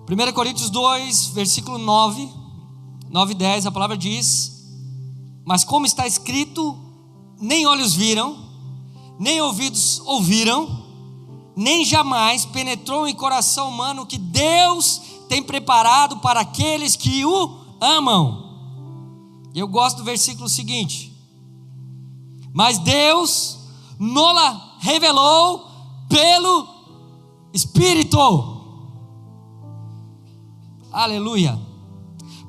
1 Coríntios 2, versículo 9 e 10, a palavra diz: mas como está escrito, nem olhos viram, nem ouvidos ouviram, nem jamais penetrou em coração humano o que Deus tem preparado para aqueles que o amam. Eu gosto do versículo seguinte: mas Deus nola revelou pelo Espírito. Aleluia.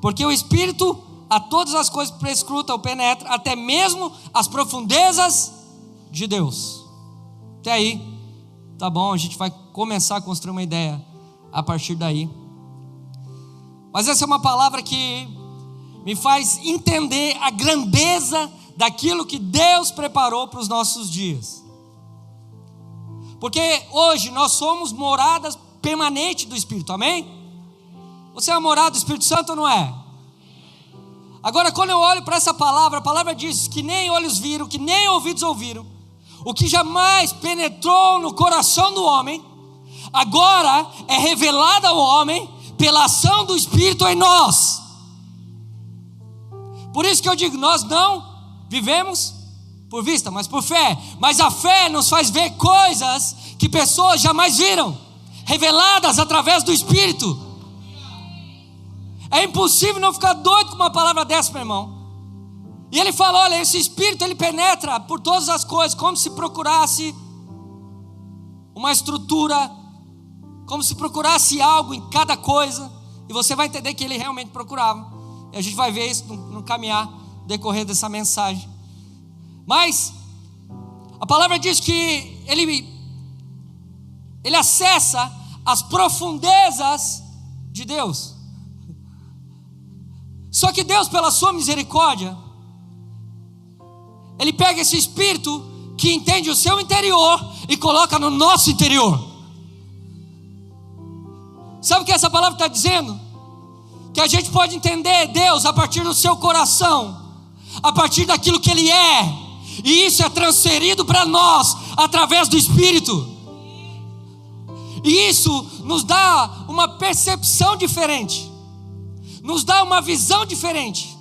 Porque o Espírito a todas as coisas perscruta ou penetra, até mesmo as profundezas de Deus. Até aí, tá bom, a gente vai começar a construir uma ideia a partir daí. Mas essa é uma palavra que me faz entender a grandeza daquilo que Deus preparou para os nossos dias. Porque hoje nós somos moradas permanentes do Espírito, amém? Você é a morada do Espírito Santo ou não é? Agora, quando eu olho para essa palavra, a palavra diz que nem olhos viram, que nem ouvidos ouviram, o que jamais penetrou no coração do homem, agora é revelado ao homem pela ação do Espírito em nós. Por isso que eu digo, nós não vivemos por vista, mas por fé. Mas a fé nos faz ver coisas que pessoas jamais viram, reveladas através do Espírito. É impossível não ficar doido com uma palavra dessa, meu irmão. E ele fala, olha, esse Espírito ele penetra por todas as coisas, como se procurasse uma estrutura, como se procurasse algo em cada coisa. E você vai entender que ele realmente procurava. E a gente vai ver isso no caminhar, decorrer dessa mensagem. Mas a palavra diz que ele acessa as profundezas de Deus. Só que Deus, pela sua misericórdia, Ele pega esse Espírito que entende o seu interior e coloca no nosso interior. Sabe o que essa palavra está dizendo? Que a gente pode entender Deus a partir do seu coração, a partir daquilo que Ele é, e isso é transferido para nós através do Espírito. E isso nos dá uma percepção diferente, nos dá uma visão diferente,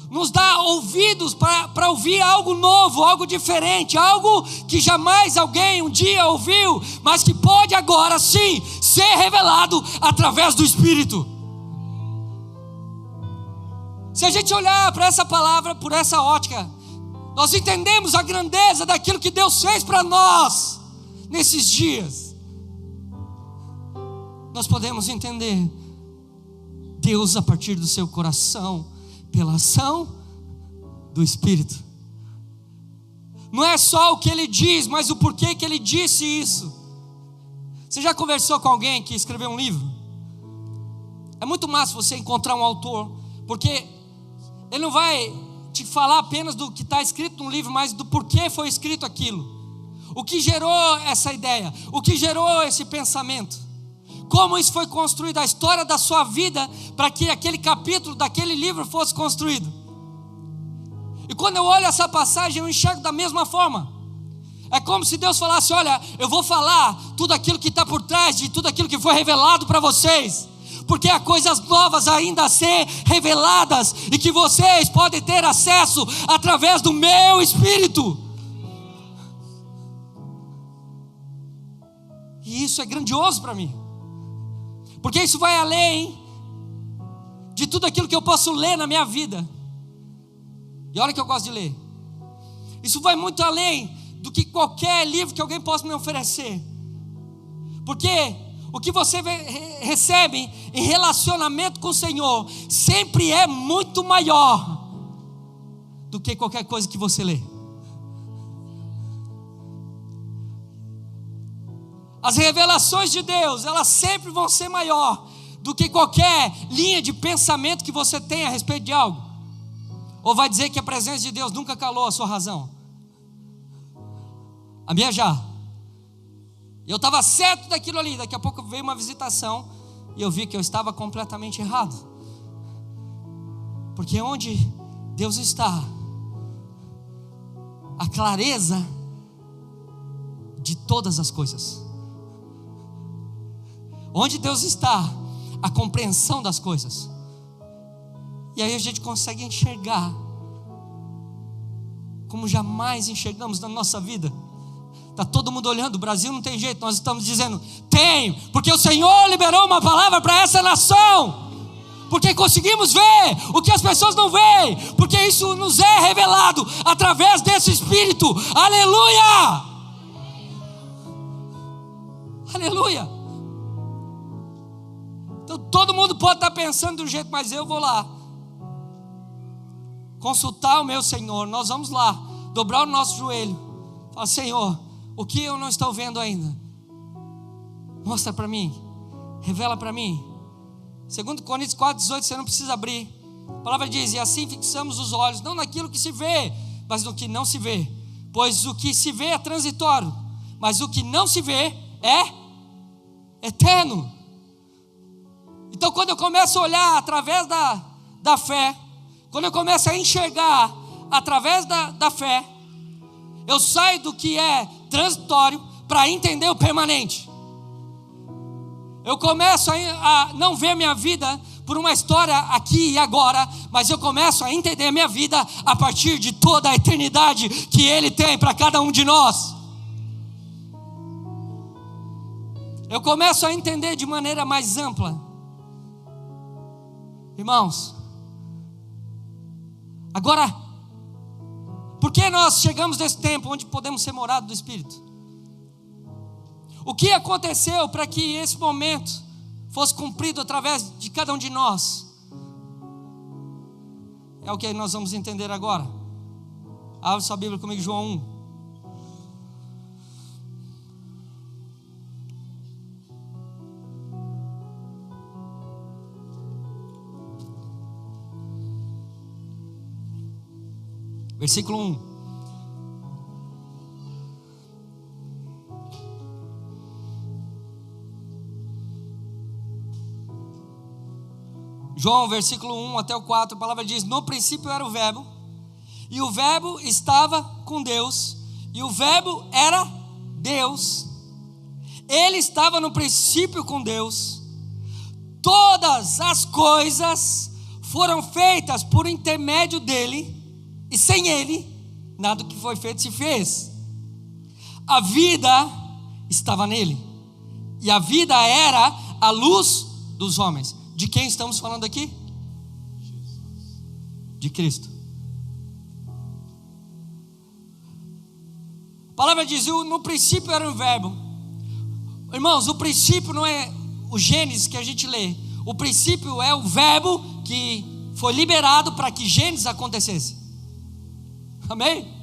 nos dá ouvidos para ouvir algo novo, algo diferente, algo que jamais alguém um dia ouviu, mas que pode agora sim ser revelado através do Espírito. Se a gente olhar para essa palavra por essa ótica, nós entendemos a grandeza daquilo que Deus fez para nós nesses dias. Nós podemos entender Deus a partir do seu coração, pela ação do Espírito. Não é só o que Ele diz, mas o porquê que Ele disse isso. Você já conversou com alguém que escreveu um livro? É muito massa você encontrar um autor, porque ele não vai te falar apenas do que está escrito no livro, mas do porquê foi escrito aquilo, o que gerou essa ideia, o que gerou esse pensamento, como isso foi construído, a história da sua vida, para que aquele capítulo daquele livro fosse construído. E quando eu olho essa passagem, eu enxergo da mesma forma. É como se Deus falasse, olha, eu vou falar tudo aquilo que está por trás de tudo aquilo que foi revelado para vocês, porque há coisas novas ainda a ser reveladas, e que vocês podem ter acesso através do meu Espírito. E isso é grandioso para mim, porque isso vai além de tudo aquilo que eu posso ler na minha vida. E olha que eu gosto de ler. Isso vai muito além do que qualquer livro que alguém possa me oferecer. Porque o que você recebe em relacionamento com o Senhor sempre é muito maior do que qualquer coisa que você lê. As revelações de Deus, elas sempre vão ser maior do que qualquer linha de pensamento que você tenha a respeito de algo. Ou vai dizer que a presença de Deus nunca calou a sua razão? A minha já. Eu estava certo daquilo ali, daqui a pouco veio uma visitação e eu vi que eu estava completamente errado. Porque onde Deus está, a clareza de todas as coisas. Onde Deus está, a compreensão das coisas. E aí a gente consegue enxergar como jamais enxergamos na nossa vida. Está todo mundo olhando, o Brasil não tem jeito, nós estamos dizendo, tem, porque o Senhor liberou uma palavra para essa nação, porque conseguimos ver o que as pessoas não veem, porque isso nos é revelado através desse Espírito. Aleluia! Aleluia! Então todo mundo pode estar pensando de um jeito, mas eu vou lá consultar o meu Senhor. Nós vamos lá dobrar o nosso joelho, falar: Senhor, o que eu não estou vendo ainda, mostra para mim, revela para mim. 2 Coríntios 4,18, você não precisa abrir. A palavra diz: e assim fixamos os olhos, não naquilo que se vê, mas no que não se vê. Pois o que se vê é transitório, mas o que não se vê é eterno. Então quando eu começo a olhar através da fé, quando eu começo a enxergar através da fé, eu saio do que é transitório para entender o permanente. Eu começo a não ver minha vida por uma história aqui e agora, mas eu começo a entender a minha vida a partir de toda a eternidade que Ele tem para cada um de nós. Eu começo a entender de maneira mais ampla. Irmãos, agora, por que nós chegamos nesse tempo onde podemos ser morados do Espírito? O que aconteceu para que esse momento fosse cumprido através de cada um de nós? É o que nós vamos entender agora. Abre sua Bíblia comigo, João 1. Versículo 1. João, versículo 1 até o 4, a palavra diz: no princípio era o Verbo, e o Verbo estava com Deus, e o Verbo era Deus. Ele estava no princípio com Deus. Todas as coisas foram feitas por intermédio dele, e sem ele, nada do que foi feito se fez. A vida estava nele, e a vida era a luz dos homens. De quem estamos falando aqui? De Cristo. A palavra diz: no princípio era um verbo. Irmãos, o princípio não é o Gênesis que a gente lê. O princípio é o verbo que foi liberado para que Gênesis acontecesse. Amém?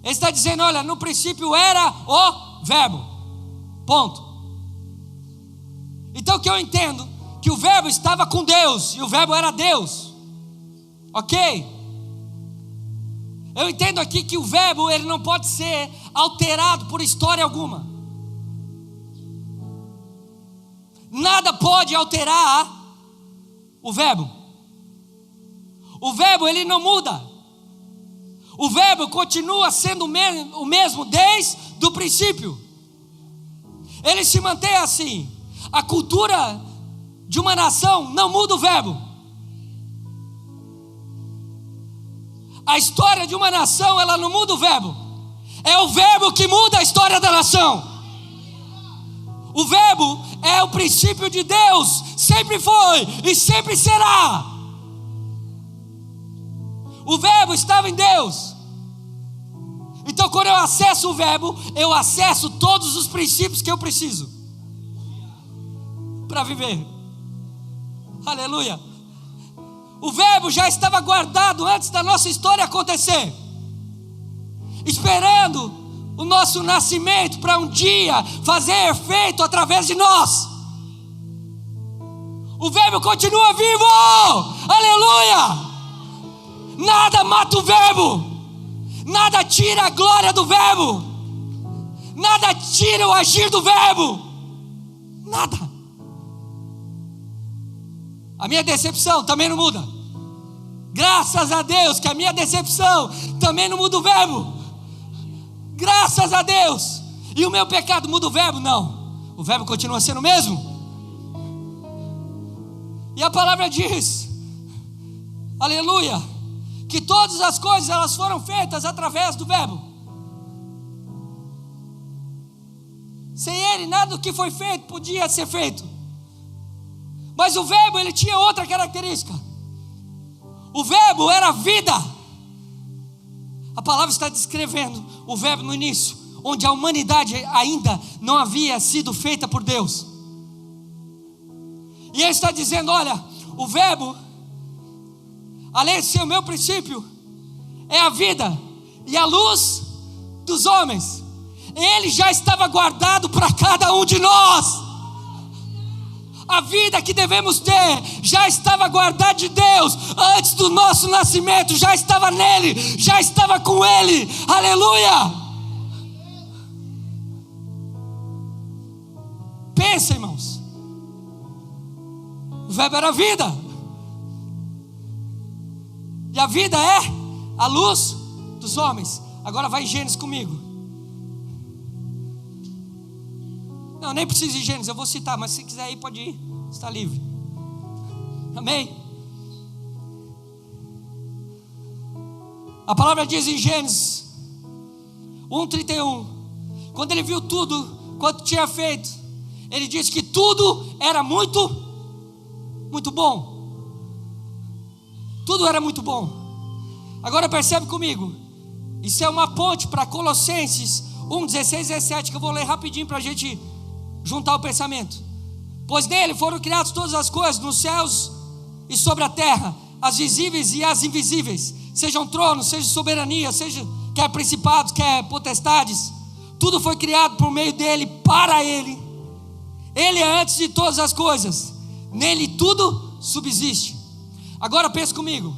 Ele está dizendo: olha, no princípio era o verbo. Ponto. Então o que eu entendo? Que o verbo estava com Deus, e o verbo era Deus. Ok? Eu entendo aqui que o verbo, ele não pode ser alterado por história alguma. Nada pode alterar o verbo. O verbo, ele não muda. O verbo continua sendo o mesmo desde o princípio. Ele se mantém assim. A cultura de uma nação não muda o verbo. A história de uma nação, ela não muda o verbo. É o verbo que muda a história da nação. O verbo é o princípio de Deus. Sempre foi e sempre será. O verbo estava em Deus. Então quando eu acesso o verbo, eu acesso todos os princípios que eu preciso para viver. Aleluia. O verbo já estava guardado antes da nossa história acontecer, esperando o nosso nascimento para um dia fazer efeito através de nós. O verbo continua vivo. Aleluia. Nada mata o verbo, nada tira a glória do verbo, nada tira o agir do verbo. Nada. A minha decepção também não muda. Graças a Deus que a minha decepção também não muda o verbo. Graças a Deus. E o meu pecado muda o verbo? Não. O verbo continua sendo o mesmo. E a palavra diz, aleluia, que todas as coisas elas foram feitas através do verbo. Sem ele nada do que foi feito podia ser feito. Mas o verbo ele tinha outra característica. O verbo era vida. A palavra está descrevendo o verbo no início, onde a humanidade ainda não havia sido feita por Deus. E ele está dizendo, olha, o verbo, além de ser o meu princípio, é a vida e a luz dos homens. Ele já estava guardado para cada um de nós. A vida que devemos ter já estava guardada de Deus antes do nosso nascimento, já estava nele, já estava com ele. Aleluia! Pensa, irmãos. O verbo era vida. E a vida é a luz dos homens. Agora vai em Gênesis comigo. Não, nem precisa de Gênesis, eu vou citar, mas se quiser ir, pode ir, está livre. Amém? A palavra diz em Gênesis 1:31, quando ele viu tudo quanto tinha feito, ele disse que tudo era muito bom. Tudo era muito bom. Agora percebe comigo, isso é uma ponte para Colossenses 1:16 e 17, que eu vou ler rapidinho para a gente juntar o pensamento. Pois nele foram criadas todas as coisas, nos céus e sobre a terra, as visíveis e as invisíveis, sejam tronos, seja soberania, seja quer principados, quer potestades, tudo foi criado por meio dele, para ele. Ele é antes de todas as coisas, nele tudo subsiste. Agora pense comigo,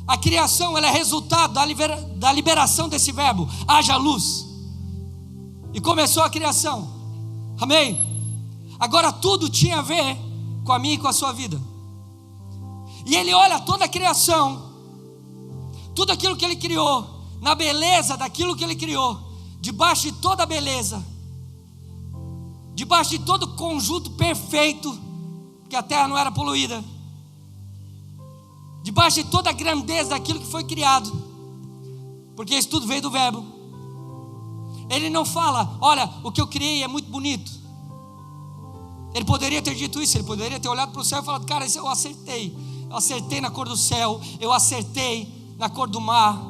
a criação ela é resultado da liberação desse verbo, haja luz. E começou a criação, amém? Agora tudo tinha a ver com a minha e com a sua vida. E ele olha toda a criação, tudo aquilo que ele criou, na beleza daquilo que ele criou, debaixo de toda a beleza, debaixo de todo o conjunto perfeito, porque a terra não era poluída, debaixo de toda a grandeza daquilo que foi criado, porque isso tudo veio do verbo. Ele não fala, olha, o que eu criei é muito bonito. Ele poderia ter dito isso, ele poderia ter olhado para o céu e falado, cara, eu acertei na cor do céu, eu acertei na cor do mar,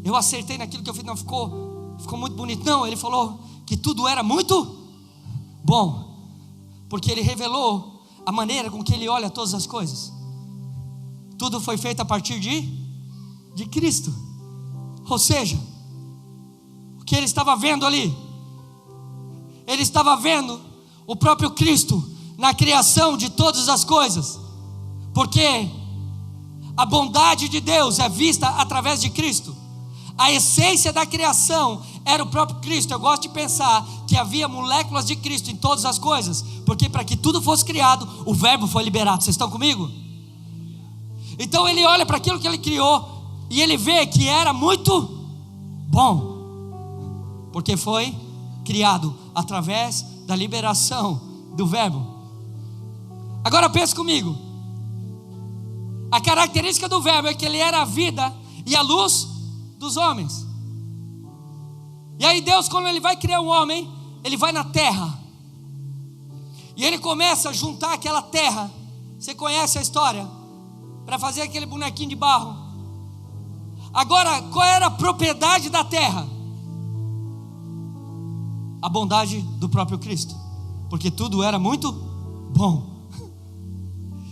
eu acertei naquilo que eu fiz, não, ficou muito bonito. Não, ele falou que tudo era muito bom, porque ele revelou a maneira com que ele olha todas as coisas. Tudo foi feito a partir de Cristo. Ou seja, o que ele estava vendo ali, ele estava vendo o próprio Cristo na criação de todas as coisas, porque a bondade de Deus é vista através de Cristo. A essência da criação era o próprio Cristo. Eu gosto de pensar que havia moléculas de Cristo em todas as coisas, porque para que tudo fosse criado, o verbo foi liberado. Vocês estão comigo? Então ele olha para aquilo que ele criou e ele vê que era muito bom, porque foi criado através da liberação do verbo. Agora pense comigo, a característica do verbo é que ele era a vida e a luz dos homens. E aí Deus, quando ele vai criar um homem, ele vai na terra, e ele começa a juntar aquela terra, você conhece a história, para fazer aquele bonequinho de barro. Agora, qual era a propriedade da terra? A bondade do próprio Cristo, porque tudo era muito bom.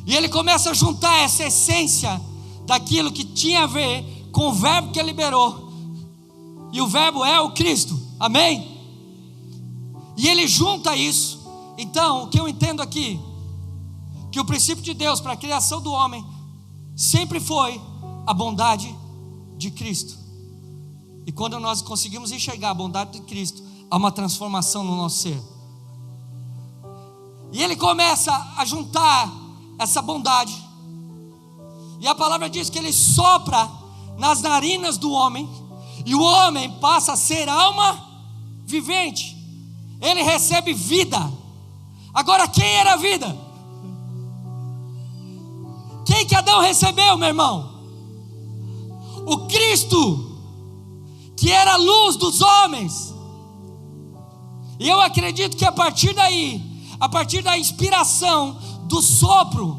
E ele começa a juntar essa essência daquilo que tinha a ver com o verbo que ele liberou, e o verbo é o Cristo, amém? E ele junta isso. Então, o que eu entendo aqui, que o princípio de Deus para a criação do homem sempre foi a bondade de Cristo. E quando nós conseguimos enxergar a bondade de Cristo, há uma transformação no nosso ser. E ele começa a juntar essa bondade, e a palavra diz que ele sopra nas narinas do homem, e o homem passa a ser alma vivente. Ele recebe vida, Agora, quem era a vida? Quem que Adão recebeu, meu irmão? O Cristo, que era a luz dos homens. E eu acredito que a partir daí, a partir da inspiração, do sopro,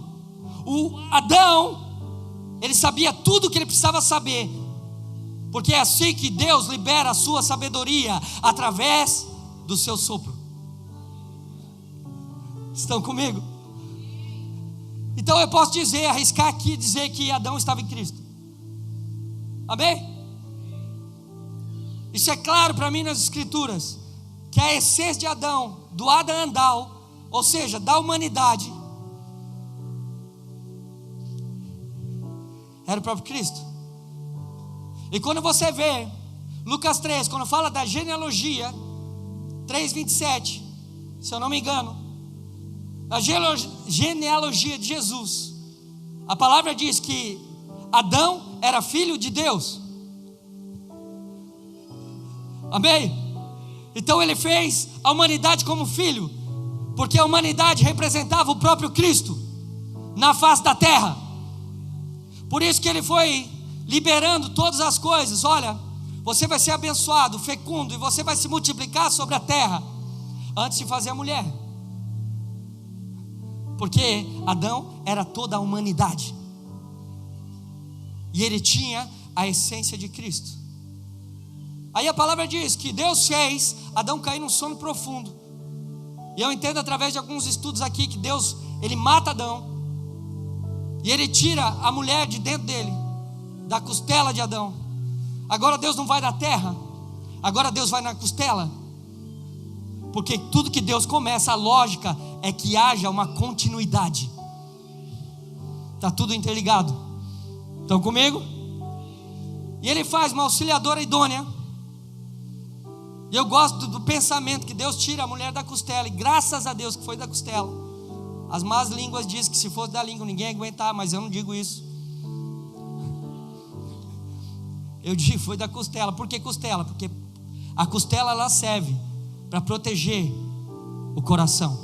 o Adão, ele sabia tudo o que ele precisava saber, porque é assim que Deus libera a sua sabedoria, através do seu sopro. Estão comigo? Então eu posso dizer, arriscar aqui, dizer que Adão estava em Cristo. Amém? Isso é claro para mim nas Escrituras, que a essência de Adão, do Adam Andal, ou seja, da humanidade, era o próprio Cristo. E quando você vê Lucas 3, quando fala da genealogia, 3:27, se eu não me engano, a genealogia de Jesus, a palavra diz que Adão era filho de Deus. Amém? Então ele fez a humanidade como filho, porque a humanidade representava o próprio Cristo na face da terra. Por isso que ele foi liberando todas as coisas. Olha, você vai ser abençoado, fecundo, e você vai se multiplicar sobre a terra, antes de fazer a mulher. Porque Adão era toda a humanidade, e ele tinha a essência de Cristo. Aí a palavra diz que Deus fez Adão cair num sono profundo. E eu entendo através de alguns estudos aqui que Deus, ele mata Adão, e ele tira a mulher de dentro dele, da costela de Adão. Agora Deus não vai da terra, agora Deus vai na costela. Porque tudo que Deus começa, a lógica é que haja uma continuidade. Está tudo interligado. Estão comigo? E ele faz uma auxiliadora idônea. E eu gosto do pensamento que Deus tira a mulher da costela, e graças a Deus que foi da costela. As más línguas dizem que se fosse da língua ninguém ia aguentar, mas eu não digo isso. Eu digo foi da costela. Por que costela? Porque a costela ela serve para proteger o coração,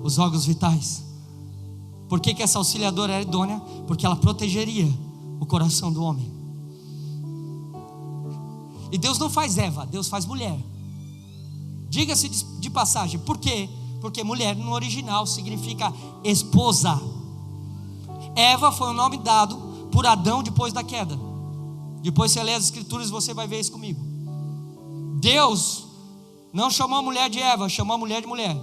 os órgãos vitais. Por que essa auxiliadora era idônea? Porque ela protegeria o coração do homem. E Deus não faz Eva, Deus faz mulher. Diga-se de passagem, por quê? Porque mulher no original significa esposa. Eva foi o nome dado por Adão depois da queda. Depois você lê as Escrituras e você vai ver isso comigo. Deus não chamou a mulher de Eva, chamou a mulher de mulher,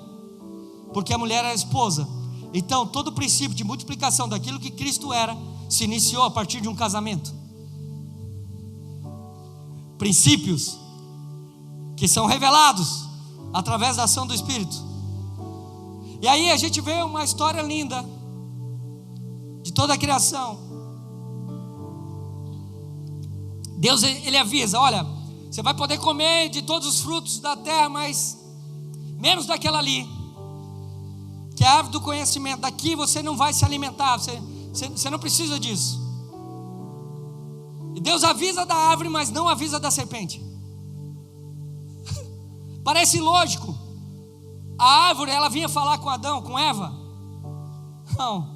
porque a mulher era a esposa. Então todo o princípio de multiplicação daquilo que Cristo era se iniciou a partir de um casamento. Princípios que são revelados através da ação do Espírito. E aí a gente vê uma história linda de toda a criação. Deus, ele avisa, olha, você vai poder comer de todos os frutos da terra, mas menos daquela ali, que é a árvore do conhecimento. Daqui você não vai se alimentar, você não precisa disso. E Deus avisa da árvore, mas não avisa da serpente. Parece lógico. A árvore, ela vinha falar com Adão, com Eva. Não.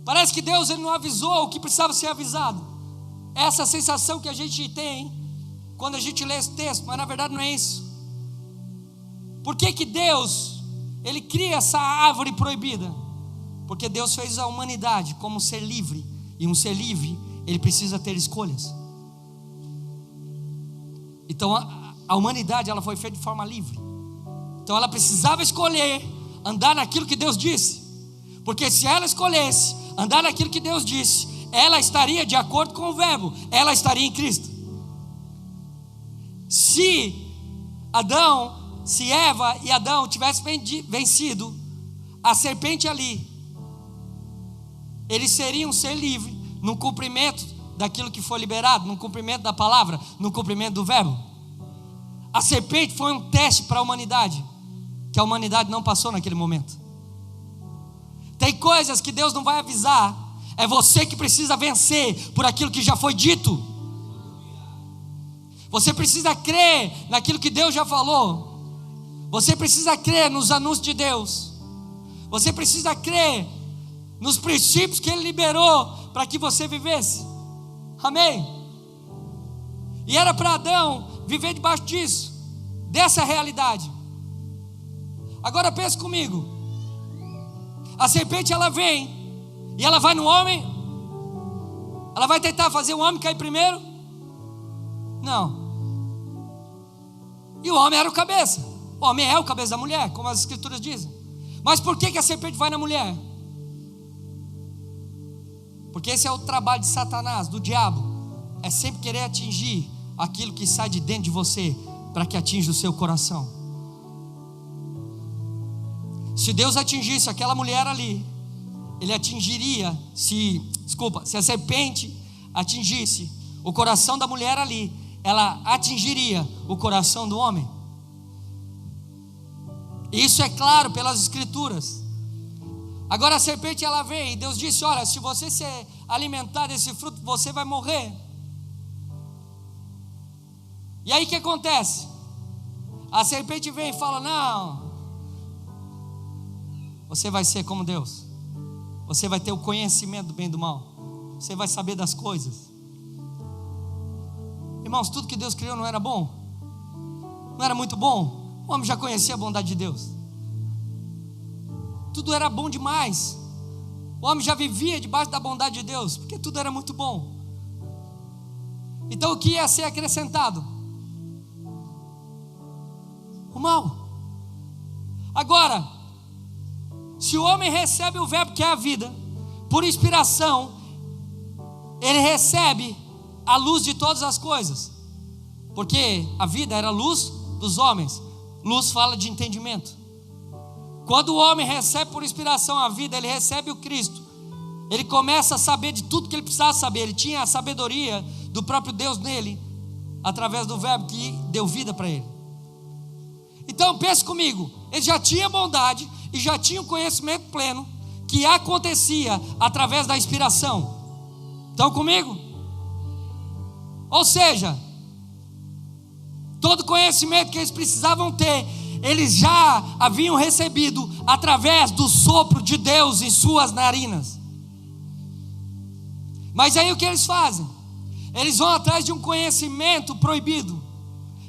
Parece que Deus, ele não avisou o que precisava ser avisado. Essa sensação que a gente tem quando a gente lê esse texto, mas na verdade não é isso. Por que que Deus, ele cria essa árvore proibida? Porque Deus fez a humanidade como um ser livre, e um ser livre, ele precisa ter escolhas. Então a humanidade, ela foi feita de forma livre. Então ela precisava escolher andar naquilo que Deus disse, porque se ela escolhesse andar naquilo que Deus disse, ela estaria de acordo com o verbo, ela estaria em Cristo. Se Eva e Adão tivessem vencido a serpente ali, eles seriam um ser livre no cumprimento daquilo que foi liberado, no cumprimento da palavra, no cumprimento do verbo. A serpente foi um teste para a humanidade, que a humanidade não passou naquele momento. Tem coisas que Deus não vai avisar, é você que precisa vencer por aquilo que já foi dito. Você precisa crer naquilo que Deus já falou. Você precisa crer nos anúncios de Deus. Você precisa crer nos princípios que Ele liberou para que você vivesse. Amém? E era para Adão viver debaixo disso, dessa realidade. Agora pense comigo. A serpente, ela vem e ela vai no homem. Ela vai tentar fazer o homem cair primeiro? Não. E o homem era o cabeça. O homem é o cabeça da mulher, como as escrituras dizem. Mas por que a serpente vai na mulher? Porque esse é o trabalho de Satanás, do diabo. É sempre querer atingir aquilo que sai de dentro de você, para que atinja o seu coração. Se Deus atingisse aquela mulher ali, Ele atingiria, se a serpente atingisse o coração da mulher ali, ela atingiria o coração do homem. Isso é claro pelas escrituras. Agora a serpente, ela veio e Deus disse: olha, se você se alimentar desse fruto, você vai morrer. E aí o que acontece? A serpente vem e fala: não, você vai ser como Deus. Você vai ter o conhecimento do bem e do mal. Você vai saber das coisas. Irmãos, tudo que Deus criou não era bom? Não era muito bom? O homem já conhecia a bondade de Deus. Tudo era bom demais. O homem já vivia debaixo da bondade de Deus, porque tudo era muito bom. Então o que ia ser acrescentado? O mal. Agora, se o homem recebe o verbo que é a vida, por inspiração, ele recebe a luz de todas as coisas, porque a vida era a luz dos homens. Luz fala de entendimento. Quando o homem recebe por inspiração a vida, ele recebe o Cristo. Ele começa a saber de tudo que ele precisava saber. Ele tinha a sabedoria do próprio Deus nele, através do verbo que deu vida para ele. Então pense comigo, ele já tinha bondade e já tinha o conhecimento pleno que acontecia através da inspiração. Estão comigo? Ou seja, todo conhecimento que eles precisavam ter, eles já haviam recebido através do sopro de Deus em suas narinas. Mas aí o que eles fazem? Eles vão atrás de um conhecimento proibido.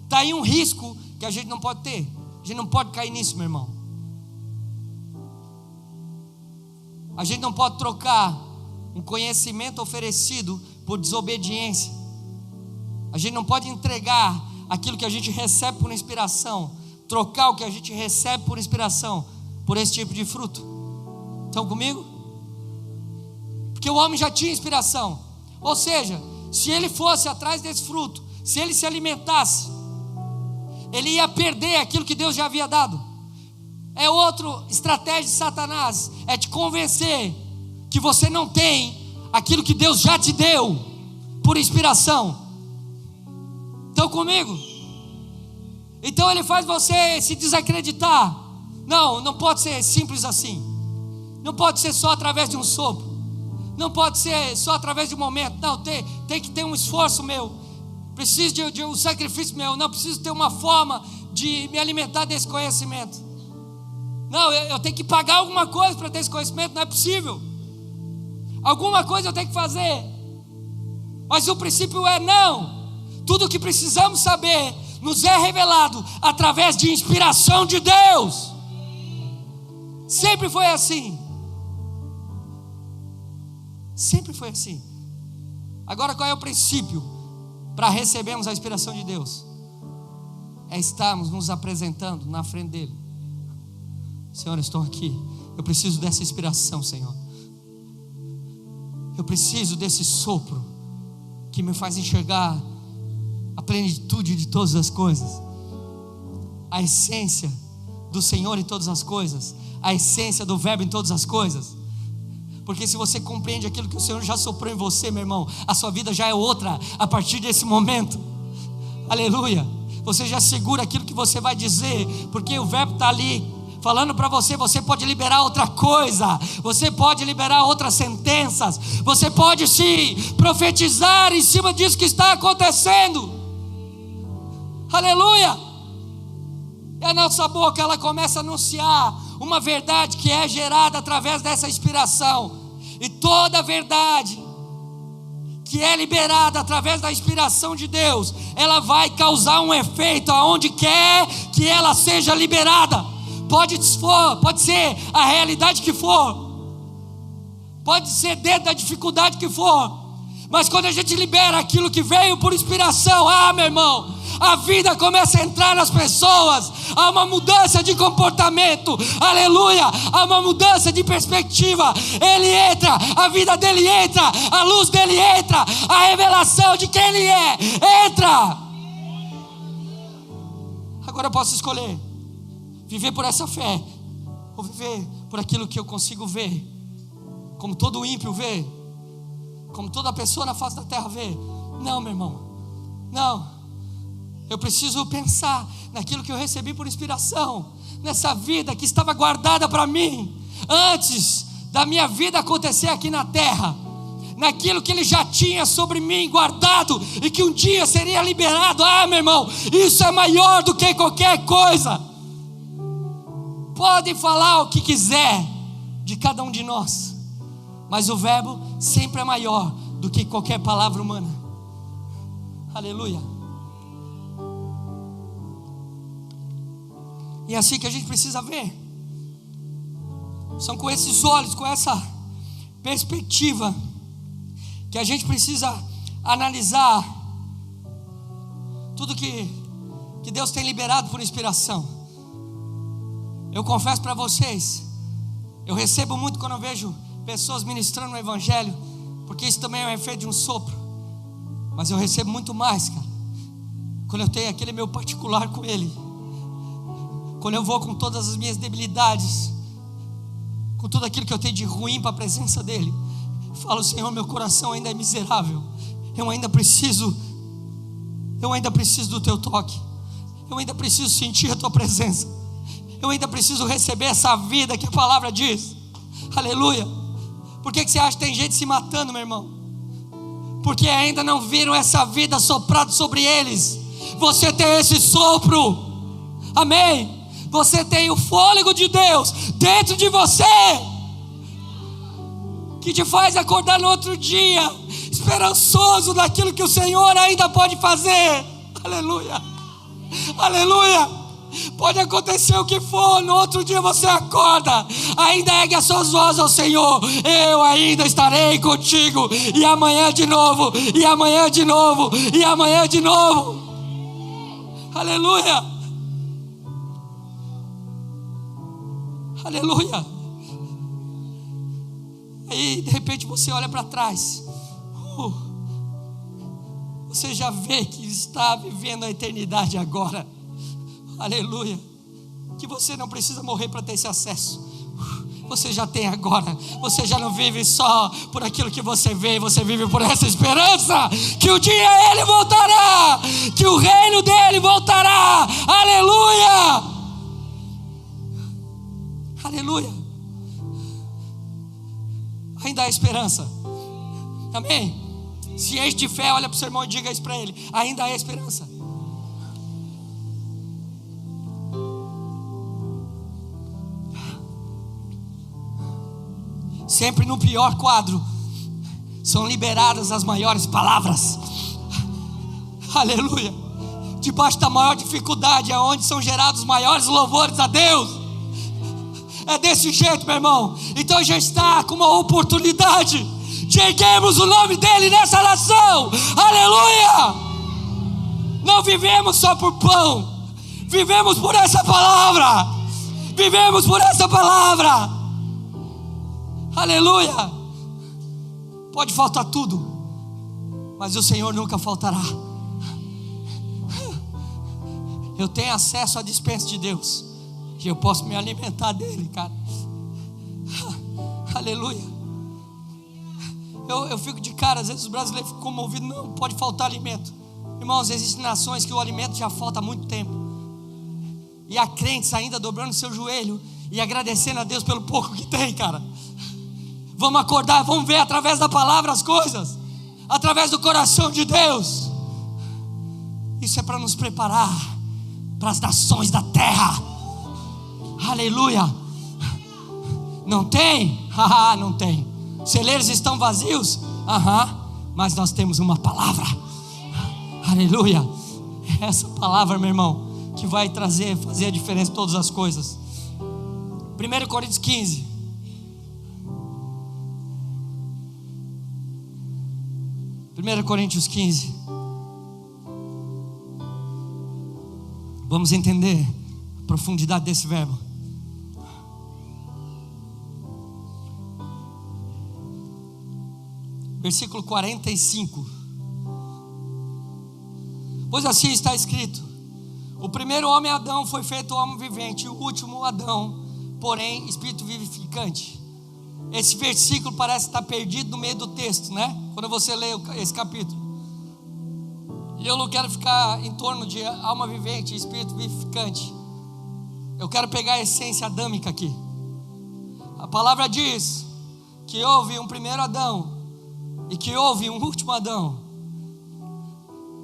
Está aí um risco que a gente não pode ter. A gente não pode cair nisso, meu irmão. A gente não pode trocar um conhecimento oferecido por desobediência. A gente não pode entregar aquilo que a gente recebe por inspiração, trocar o que a gente recebe por inspiração por esse tipo de fruto. Estão comigo? Porque o homem já tinha inspiração. Ou seja, se ele fosse atrás desse fruto, se ele se alimentasse, ele ia perder aquilo que Deus já havia dado. É outra estratégia de Satanás, é te convencer que você não tem aquilo que Deus já te deu por inspiração. Estão comigo? Então ele faz você se desacreditar. Não pode ser simples assim. Não pode ser só através de um sopro. Não pode ser só através de um momento. Não, tem que ter um esforço meu. Preciso de um sacrifício meu. Não, preciso ter uma forma de me alimentar desse conhecimento. Não, eu tenho que pagar alguma coisa para ter esse conhecimento. Não é possível. Alguma coisa eu tenho que fazer. Mas o princípio é não. Tudo o que precisamos saber nos é revelado através de inspiração de Deus. Sempre foi assim. Sempre foi assim. Agora qual é o princípio para recebermos a inspiração de Deus? É estarmos nos apresentando na frente dele. Senhor, eu estou aqui. Eu preciso dessa inspiração, Senhor. Eu preciso desse sopro que me faz enxergar a plenitude de todas as coisas, a essência do Senhor em todas as coisas, a essência do verbo em todas as coisas. Porque se você compreende aquilo que o Senhor já soprou em você, meu irmão, a sua vida já é outra a partir desse momento. Aleluia. Você já segura aquilo que você vai dizer, porque o verbo está ali falando para você. Você pode liberar outra coisa, você pode liberar outras sentenças, você pode se profetizar em cima disso que está acontecendo. Aleluia. a nossa boca ela começa a anunciar uma verdade que é gerada através dessa inspiração. E toda verdade que é liberada através da inspiração de Deus, ela vai causar um efeito aonde quer que ela seja liberada. Pode ser a realidade que for, pode ser dentro da dificuldade que for, mas quando a gente libera aquilo que veio por inspiração, meu irmão, a vida começa a entrar nas pessoas, há uma mudança de comportamento, aleluia, há uma mudança de perspectiva. Ele entra, a vida dele entra, a luz dele entra, a revelação de quem ele é entra. Agora eu posso escolher viver por essa fé, ou viver por aquilo que eu consigo ver, como todo ímpio vê, como toda pessoa na face da terra vê. Não, meu irmão, não. Eu preciso pensar naquilo que eu recebi por inspiração, nessa vida que estava guardada para mim, antes da minha vida acontecer aqui na terra, naquilo que Ele já tinha sobre mim guardado, e que um dia seria liberado. Meu irmão, isso é maior do que qualquer coisa. Pode falar o que quiser de cada um de nós, mas o verbo sempre é maior do que qualquer palavra humana. Aleluia. E é assim que a gente precisa ver. São com esses olhos, com essa perspectiva, que a gente precisa analisar tudo que Deus tem liberado por inspiração. Eu confesso para vocês, eu recebo muito quando eu vejo pessoas ministrando o Evangelho, porque isso também é um efeito de um sopro. Mas eu recebo muito mais, cara, quando eu tenho aquele meu particular com Ele. Quando eu vou com todas as minhas debilidades, com tudo aquilo que eu tenho de ruim para a presença dEle, falo: Senhor, meu coração ainda é miserável, eu ainda preciso do Teu toque, eu ainda preciso sentir a Tua presença, eu ainda preciso receber essa vida que a palavra diz. Aleluia. Por que você acha que tem gente se matando, meu irmão? Porque ainda não viram essa vida soprada sobre eles. Você tem esse sopro, amém? Você tem o fôlego de Deus dentro de você, que te faz acordar no outro dia esperançoso daquilo que o Senhor ainda pode fazer. Aleluia, aleluia. Pode acontecer o que for, no outro dia você acorda, ainda ergue as suas vozes ao Senhor: eu ainda estarei contigo, e amanhã de novo, e amanhã de novo, e amanhã de novo. Aleluia, aleluia. Aí de repente você olha para trás, você já vê que está vivendo a eternidade agora. Aleluia. Que você não precisa morrer para ter esse acesso. Você já tem agora. Você já não vive só por aquilo que você vê, você vive por essa esperança que um dia Ele voltará, que o reino dEle voltará. Aleluia, aleluia. Ainda há esperança, amém? Se enche de fé, olha para o seu irmão e diga isso para ele: ainda há esperança. Sempre no pior quadro são liberadas as maiores palavras. Aleluia. Debaixo da maior dificuldade é onde são gerados os maiores louvores a Deus. É desse jeito, meu irmão. Então já está com uma oportunidade de erguermos o nome dEle nessa nação. Aleluia. Não vivemos só por pão, vivemos por essa palavra. Vivemos por essa palavra. Aleluia. Pode faltar tudo, mas o Senhor nunca faltará. Eu tenho acesso à despensa de Deus, e eu posso me alimentar dele, cara. Aleluia. Eu fico de cara, às vezes os brasileiros ficam comovidos: não pode faltar alimento. Irmãos, existem nações que o alimento já falta há muito tempo, e há crentes ainda dobrando seu joelho e agradecendo a Deus pelo pouco que tem, cara. Vamos acordar, vamos ver através da palavra as coisas, através do coração de Deus. Isso é para nos preparar para as nações da terra. Aleluia. Não tem? Não tem. Celeiros estão vazios? Mas nós temos uma palavra. Aleluia. Essa palavra, meu irmão, que vai fazer a diferença em todas as coisas. 1 Coríntios 15. Coríntios 15. Vamos entender a profundidade desse verbo. Versículo 45. Pois assim está escrito: o primeiro homem Adão foi feito homem vivente, e o último Adão, porém, espírito vivificante. Esse versículo parece estar perdido no meio do texto, né? Quando você lê esse capítulo. E eu não quero ficar em torno de alma vivente e espírito vivificante. Eu quero pegar a essência adâmica aqui. A palavra diz que houve um primeiro Adão e que houve um último Adão.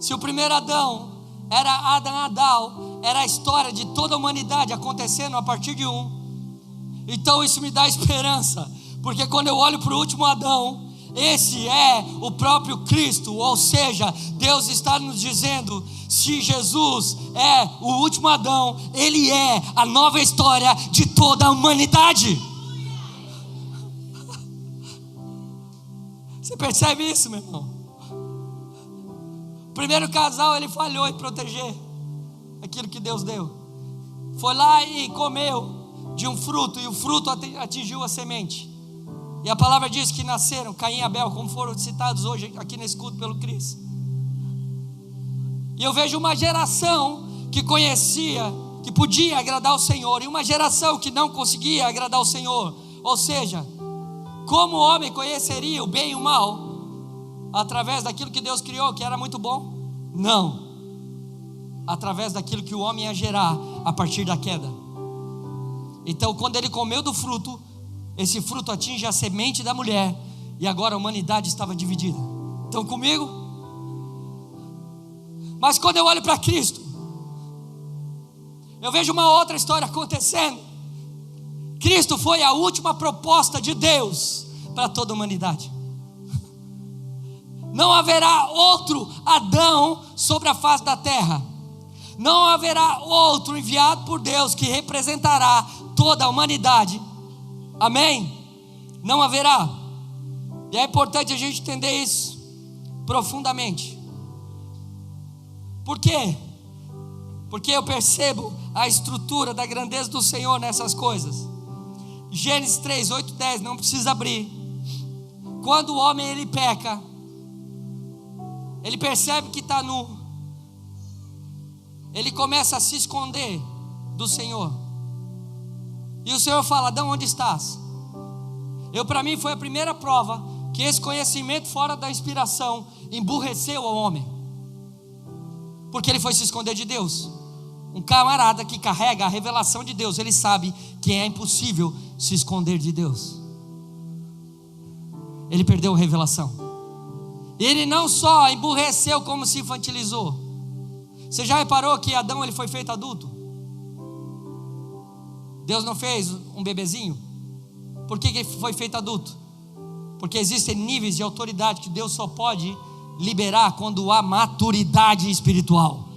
Se o primeiro Adão era Adão, era a história de toda a humanidade acontecendo a partir de um. Então isso me dá esperança, porque quando eu olho para o último Adão, esse é o próprio Cristo. Ou seja, Deus está nos dizendo: se Jesus é o último Adão, Ele é a nova história de toda a humanidade. Você percebe isso, meu irmão? O primeiro casal, ele falhou em proteger aquilo que Deus deu. Foi lá e comeu de um fruto, e o fruto atingiu a semente. E a palavra diz que nasceram Caim e Abel, como foram citados hoje aqui nesse culto pelo Cris. E eu vejo uma geração que conhecia, que podia agradar o Senhor, e uma geração que não conseguia agradar o Senhor. Ou seja, como o homem conheceria o bem e o mal? Através daquilo que Deus criou, que era muito bom? Não. Através daquilo que o homem ia gerar a partir da queda. Então, quando ele comeu do fruto, esse fruto atinge a semente da mulher, e agora a humanidade estava dividida. Estão comigo? Mas quando eu olho para Cristo, eu vejo uma outra história acontecendo. Cristo foi a última proposta de Deus para toda a humanidade. Não haverá outro Adão sobre a face da terra. Não haverá outro enviado por Deus que representará toda a humanidade. Amém? Não haverá. E é importante a gente entender isso profundamente. Por quê? Porque eu percebo a estrutura da grandeza do Senhor nessas coisas. Gênesis 3, 8, 10, não precisa abrir. Quando o homem ele peca, ele percebe que está nu, ele começa a se esconder do Senhor. E o Senhor fala: Adão, onde estás? Para mim foi a primeira prova que esse conhecimento fora da inspiração emburreceu o homem, porque ele foi se esconder de Deus. Um camarada que carrega a revelação de Deus, ele sabe que é impossível se esconder de Deus. Ele perdeu a revelação. Ele não só emburreceu, como se infantilizou. Você já reparou que Adão ele foi feito adulto? Deus não fez um bebezinho? Por que ele foi feito adulto? Porque existem níveis de autoridade que Deus só pode liberar quando há maturidade espiritual.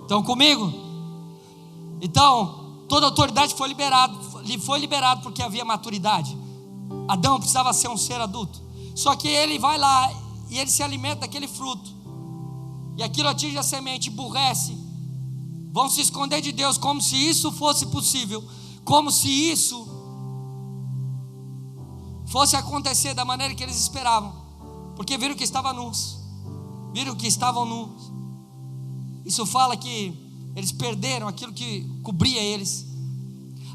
Estão comigo? Então, toda autoridade foi liberada porque havia maturidade. Adão precisava ser um ser adulto. Só que ele vai lá e ele se alimenta daquele fruto, e aquilo atinge a semente, emburrece. Vão se esconder de Deus, como se isso fosse possível, como se isso fosse acontecer da maneira que eles esperavam, porque viram que estavam nus. Isso fala que eles perderam aquilo que cobria eles.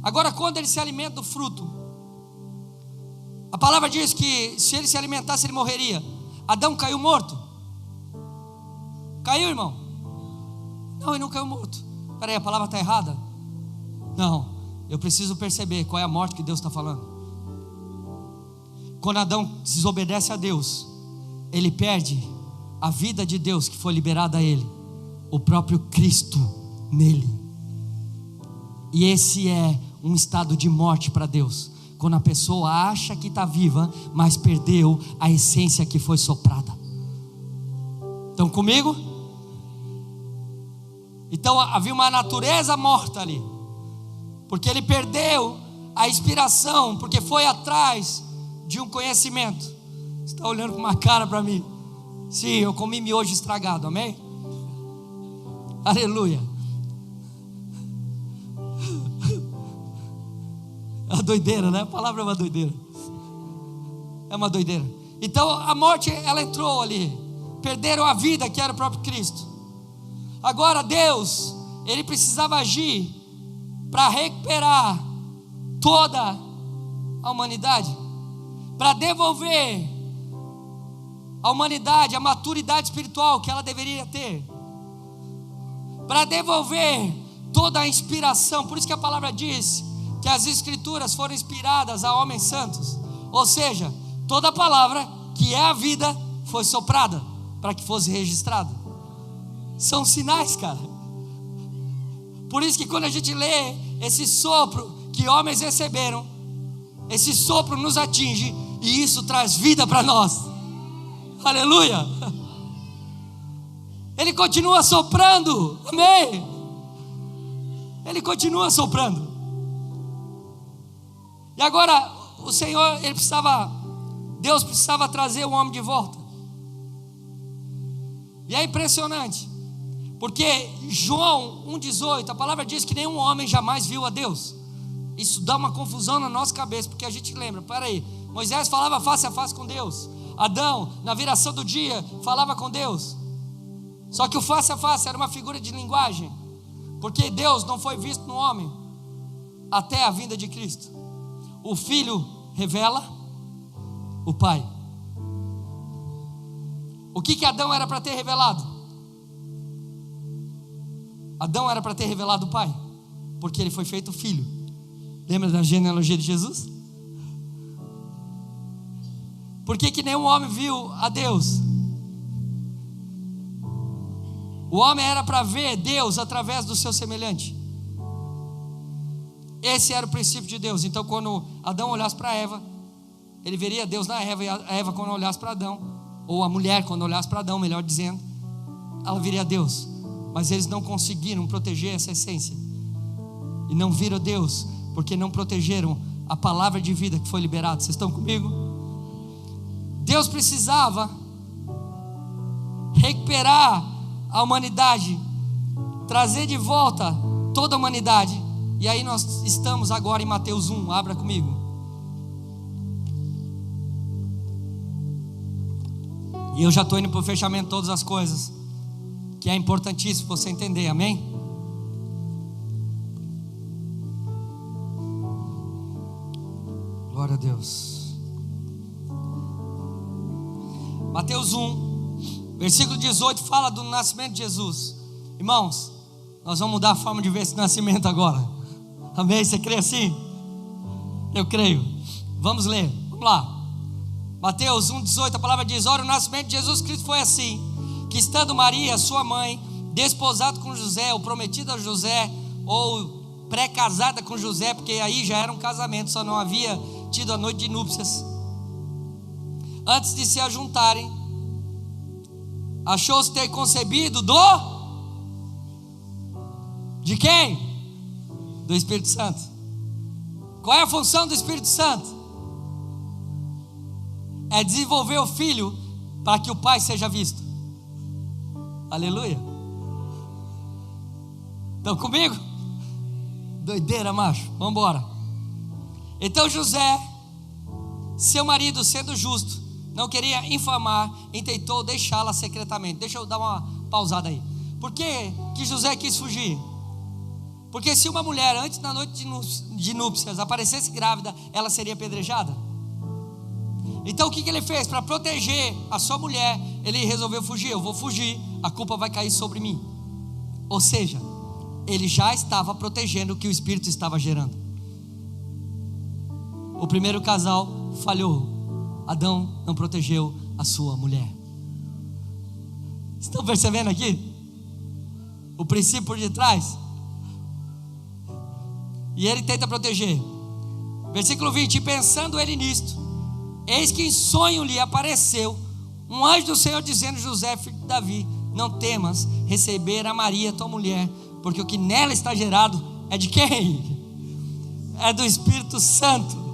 Agora, quando eles se alimentam do fruto, a palavra diz que se ele se alimentasse, ele morreria. Adão caiu morto? Caiu, irmão? Não, ele não caiu morto. Peraí, a palavra está errada? Não, eu preciso perceber qual é a morte que Deus está falando. Quando Adão desobedece a Deus, ele perde a vida de Deus que foi liberada a ele, o próprio Cristo. nele. E esse é um estado de morte para Deus, quando a pessoa acha que está viva, mas perdeu a essência que foi soprada. Estão comigo? Então havia uma natureza morta ali, porque ele perdeu a inspiração, porque foi atrás de um conhecimento. Você está olhando com uma cara para mim? Sim, eu comi miojo estragado, amém? Aleluia. É uma doideira, né? A palavra é uma doideira. É uma doideira. Então a morte, ela entrou ali. Perderam a vida, que era o próprio Cristo. Agora Deus, Ele precisava agir para recuperar toda a humanidade, para devolver a humanidade a maturidade espiritual que ela deveria ter, para devolver toda a inspiração. Por isso que a palavra diz que as escrituras foram inspiradas a homens santos, ou seja, toda a palavra que é a vida foi soprada para que fosse registrada. São sinais, cara. Por isso que quando a gente lê esse sopro que homens receberam, esse sopro nos atinge e isso traz vida para nós. Aleluia. Ele continua soprando, amém. Ele continua soprando. E agora o Senhor, Deus precisava trazer o homem de volta. E é impressionante, porque João 1,18, a palavra diz que nenhum homem jamais viu a Deus. Isso dá uma confusão na nossa cabeça, porque a gente lembra, peraí, Moisés falava face a face com Deus, Adão na viração do dia falava com Deus. Só que o face a face era uma figura de linguagem, porque Deus não foi visto no homem até a vinda de Cristo. O Filho revela o Pai. O que Adão era para ter revelado? Adão era para ter revelado o Pai, porque ele foi feito filho. Lembra da genealogia de Jesus? Por que nenhum homem viu a Deus? O homem era para ver Deus através do seu semelhante. Esse era o princípio de Deus. Então quando Adão olhasse para Eva, ele veria Deus na Eva, e a Eva quando olhasse para Adão, ou a mulher quando olhasse para Adão, melhor dizendo, ela viria Deus. Mas eles não conseguiram proteger essa essência, e não viram Deus, porque não protegeram a palavra de vida que foi liberada. Vocês estão comigo? Deus precisava recuperar a humanidade, trazer de volta toda a humanidade. E aí nós estamos agora em Mateus 1, abra comigo. E eu já estou indo para o fechamento de todas as coisas, que é importantíssimo você entender, amém? Glória a Deus. Mateus 1, versículo 18, fala do nascimento de Jesus. Irmãos, nós vamos mudar a forma de ver esse nascimento agora, amém? Você crê assim? Eu creio. Vamos ler, vamos lá. Mateus 1,18, a palavra diz: ora, o nascimento de Jesus Cristo foi assim, que estando Maria, sua mãe, desposada com José, ou prometida a José, ou pré-casada com José, porque aí já era um casamento, só não havia tido a noite de núpcias, antes de se ajuntarem, achou-se ter concebido de quem? Do Espírito Santo. Qual é a função do Espírito Santo? É desenvolver o filho para que o pai seja visto. Aleluia. Estão comigo? Doideira, macho. Vamos embora. Então José, seu marido, sendo justo, não queria infamar, intentou deixá-la secretamente. Deixa eu dar uma pausada aí. Por que José quis fugir? Porque se uma mulher antes da noite de núpcias aparecesse grávida, ela seria apedrejada. Então o que ele fez? Para proteger a sua mulher, ele resolveu fugir. Eu vou fugir, a culpa vai cair sobre mim. Ou seja, ele já estava protegendo o que o Espírito estava gerando. O primeiro casal falhou. Adão não protegeu a sua mulher. Estão percebendo aqui? o princípio por detrás. E ele tenta proteger. Versículo 20: e pensando ele nisto, eis que em sonho lhe apareceu um anjo do Senhor, dizendo: José, filho de Davi, não temas receber a Maria, tua mulher, porque o que nela está gerado é de quem? É do Espírito Santo.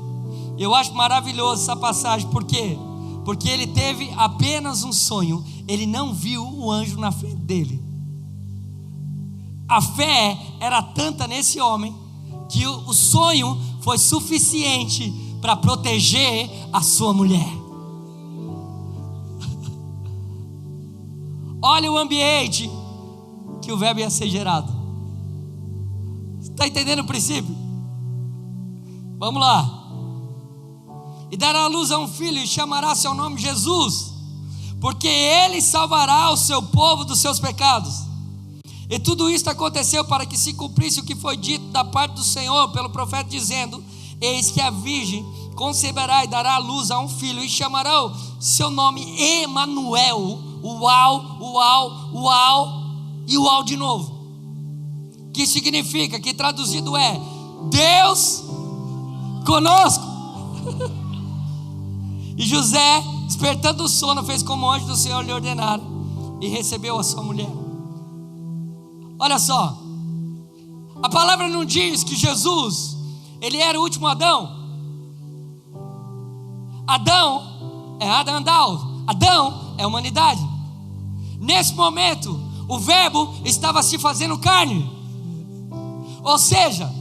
Eu acho maravilhoso essa passagem. Por quê? Porque ele teve apenas um sonho, ele não viu o anjo na frente dele. A fé era tanta nesse homem, que o sonho foi suficiente para proteger a sua mulher. Olha o ambiente que o verbo ia ser gerado. Está entendendo o princípio? Vamos lá. E dará à luz a um filho, e chamará seu nome Jesus, porque ele salvará o seu povo dos seus pecados. E tudo isto aconteceu para que se cumprisse o que foi dito da parte do Senhor pelo profeta, dizendo: eis que a virgem conceberá e dará à luz a um filho, e chamará seu nome Emanuel. Uau, uau, uau e uau de novo. Que significa, que traduzido é: Deus conosco. E José, despertando do sono, fez como o anjo do Senhor lhe ordenara, e recebeu a sua mulher. Olha só, a palavra não diz que Jesus, ele era o último Adão. Adão é Adão é humanidade. Nesse momento, o verbo estava se fazendo carne. Ou seja,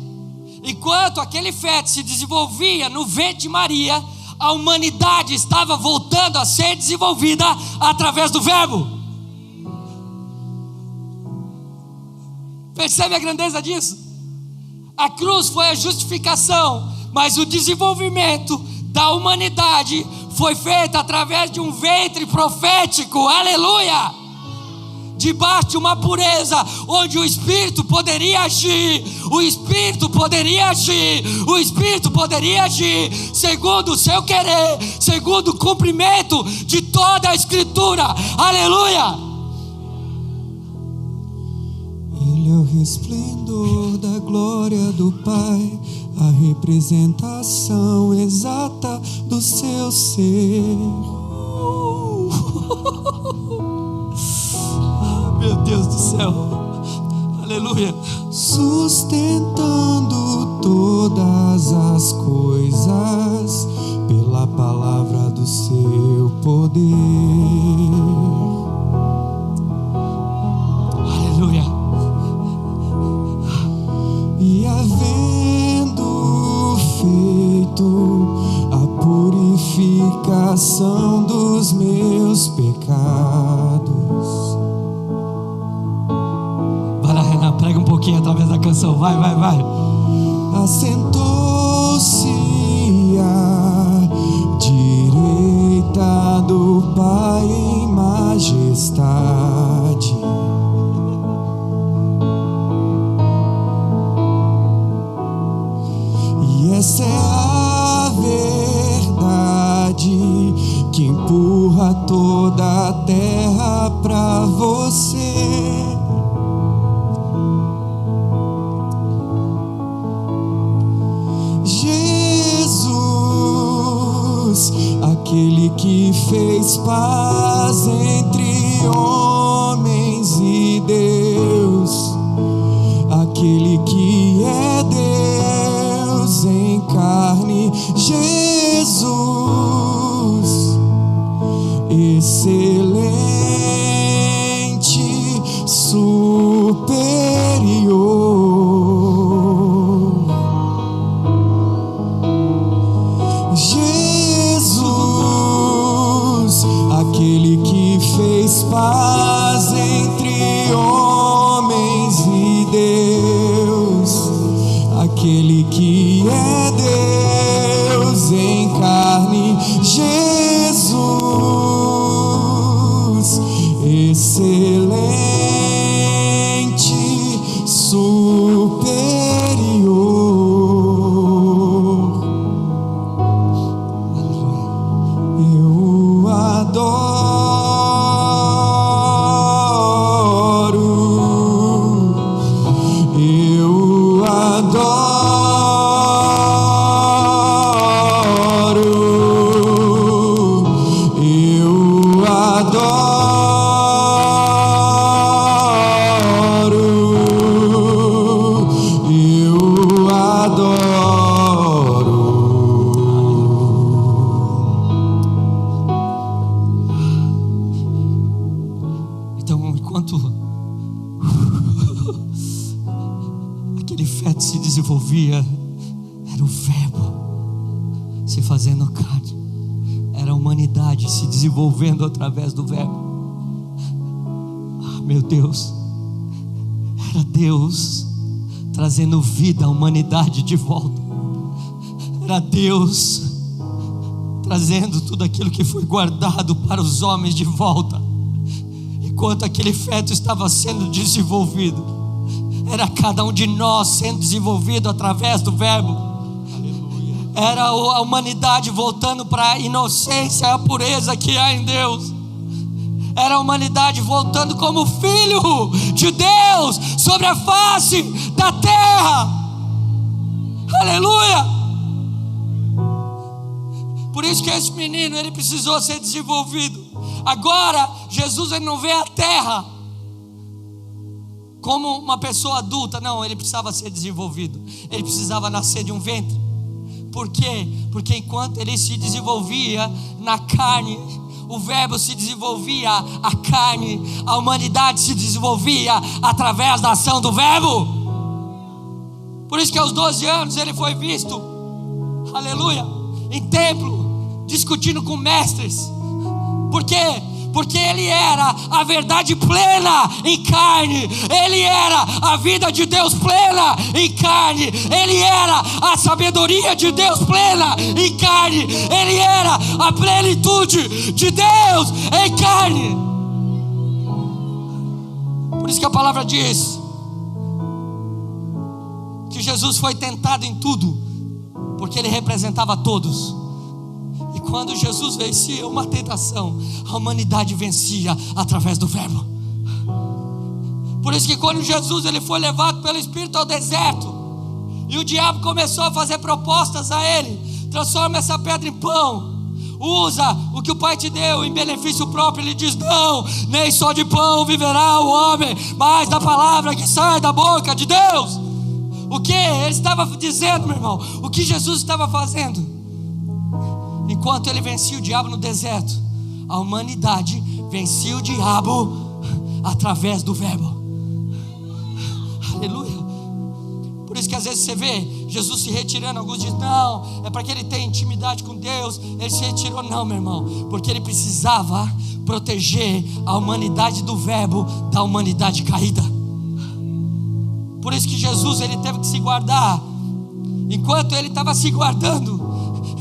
enquanto aquele feto se desenvolvia no ventre de Maria, a humanidade estava voltando a ser desenvolvida através do verbo. Percebe a grandeza disso? A cruz foi a justificação, mas o desenvolvimento da humanidade foi feito através de um ventre profético. Aleluia! Debaixo de uma pureza, onde o Espírito poderia agir, o Espírito poderia agir, o Espírito poderia agir, segundo o seu querer, segundo o cumprimento de toda a Escritura. Aleluia! Ele é o resplendor da glória do Pai, a representação exata do seu ser. Meu Deus do céu, aleluia. Sustentando todas as coisas pela palavra do seu poder. Aleluia. E havendo feito a purificação dos meus pecados. Prega um pouquinho através da canção. Vai. Assentou-se à direita do Pai em majestade. E essa é a verdade que empurra toda a terra pra você. Aquele que fez paz entre homens e Deus, aquele que é Deus em carne, Jesus, excelente, superior. Aquele que fez paz entre homens e Deus, aquele que é Deus em carne, Jesus, excelente, superior. Eu adoro aquele feto se desenvolvia, era o Verbo se fazendo carne, era a humanidade se desenvolvendo através do Verbo. Meu Deus, era Deus trazendo vida à humanidade de volta, era Deus trazendo tudo aquilo que foi guardado para os homens de volta. Enquanto aquele feto estava sendo desenvolvido, era cada um de nós sendo desenvolvido através do Verbo. Era a humanidade voltando para a inocência e a pureza que há em Deus. Era a humanidade voltando como filho de Deus sobre a face da terra. Aleluia! Por isso que esse menino, ele precisou ser desenvolvido. Agora, Jesus, ele não vê a terra como uma pessoa adulta. Não, ele precisava ser desenvolvido. Ele precisava nascer de um ventre. Por quê? Porque enquanto ele se desenvolvia na carne, o Verbo se desenvolvia a carne, a humanidade se desenvolvia através da ação do Verbo. Por isso que aos 12 anos ele foi visto, aleluia, em templo, discutindo com mestres. Por quê? Porque ele era a verdade plena em carne, ele era a vida de Deus plena em carne, ele era a sabedoria de Deus plena em carne, ele era a plenitude de Deus em carne. Por isso que a palavra diz que Jesus foi tentado em tudo, porque ele representava todos. E quando Jesus vencia uma tentação, a humanidade vencia através do Verbo. Por isso que quando Jesus ele foi levado pelo Espírito ao deserto, e o diabo começou a fazer propostas a ele: transforma essa pedra em pão, usa o que o Pai te deu em benefício próprio. Ele diz: não, nem só de pão viverá o homem, mas da palavra que sai da boca de Deus. O que ele estava dizendo, meu irmão? O que Jesus estava fazendo? Enquanto ele vencia o diabo no deserto, a humanidade vencia o diabo através do Verbo. Aleluia. Por isso que às vezes você vê Jesus se retirando. Alguns dizem: não, é para que ele tenha intimidade com Deus, ele se retirou. Não, meu irmão, porque ele precisava proteger a humanidade do Verbo da humanidade caída. Por isso que Jesus ele teve que se guardar. Enquanto ele estava se guardando,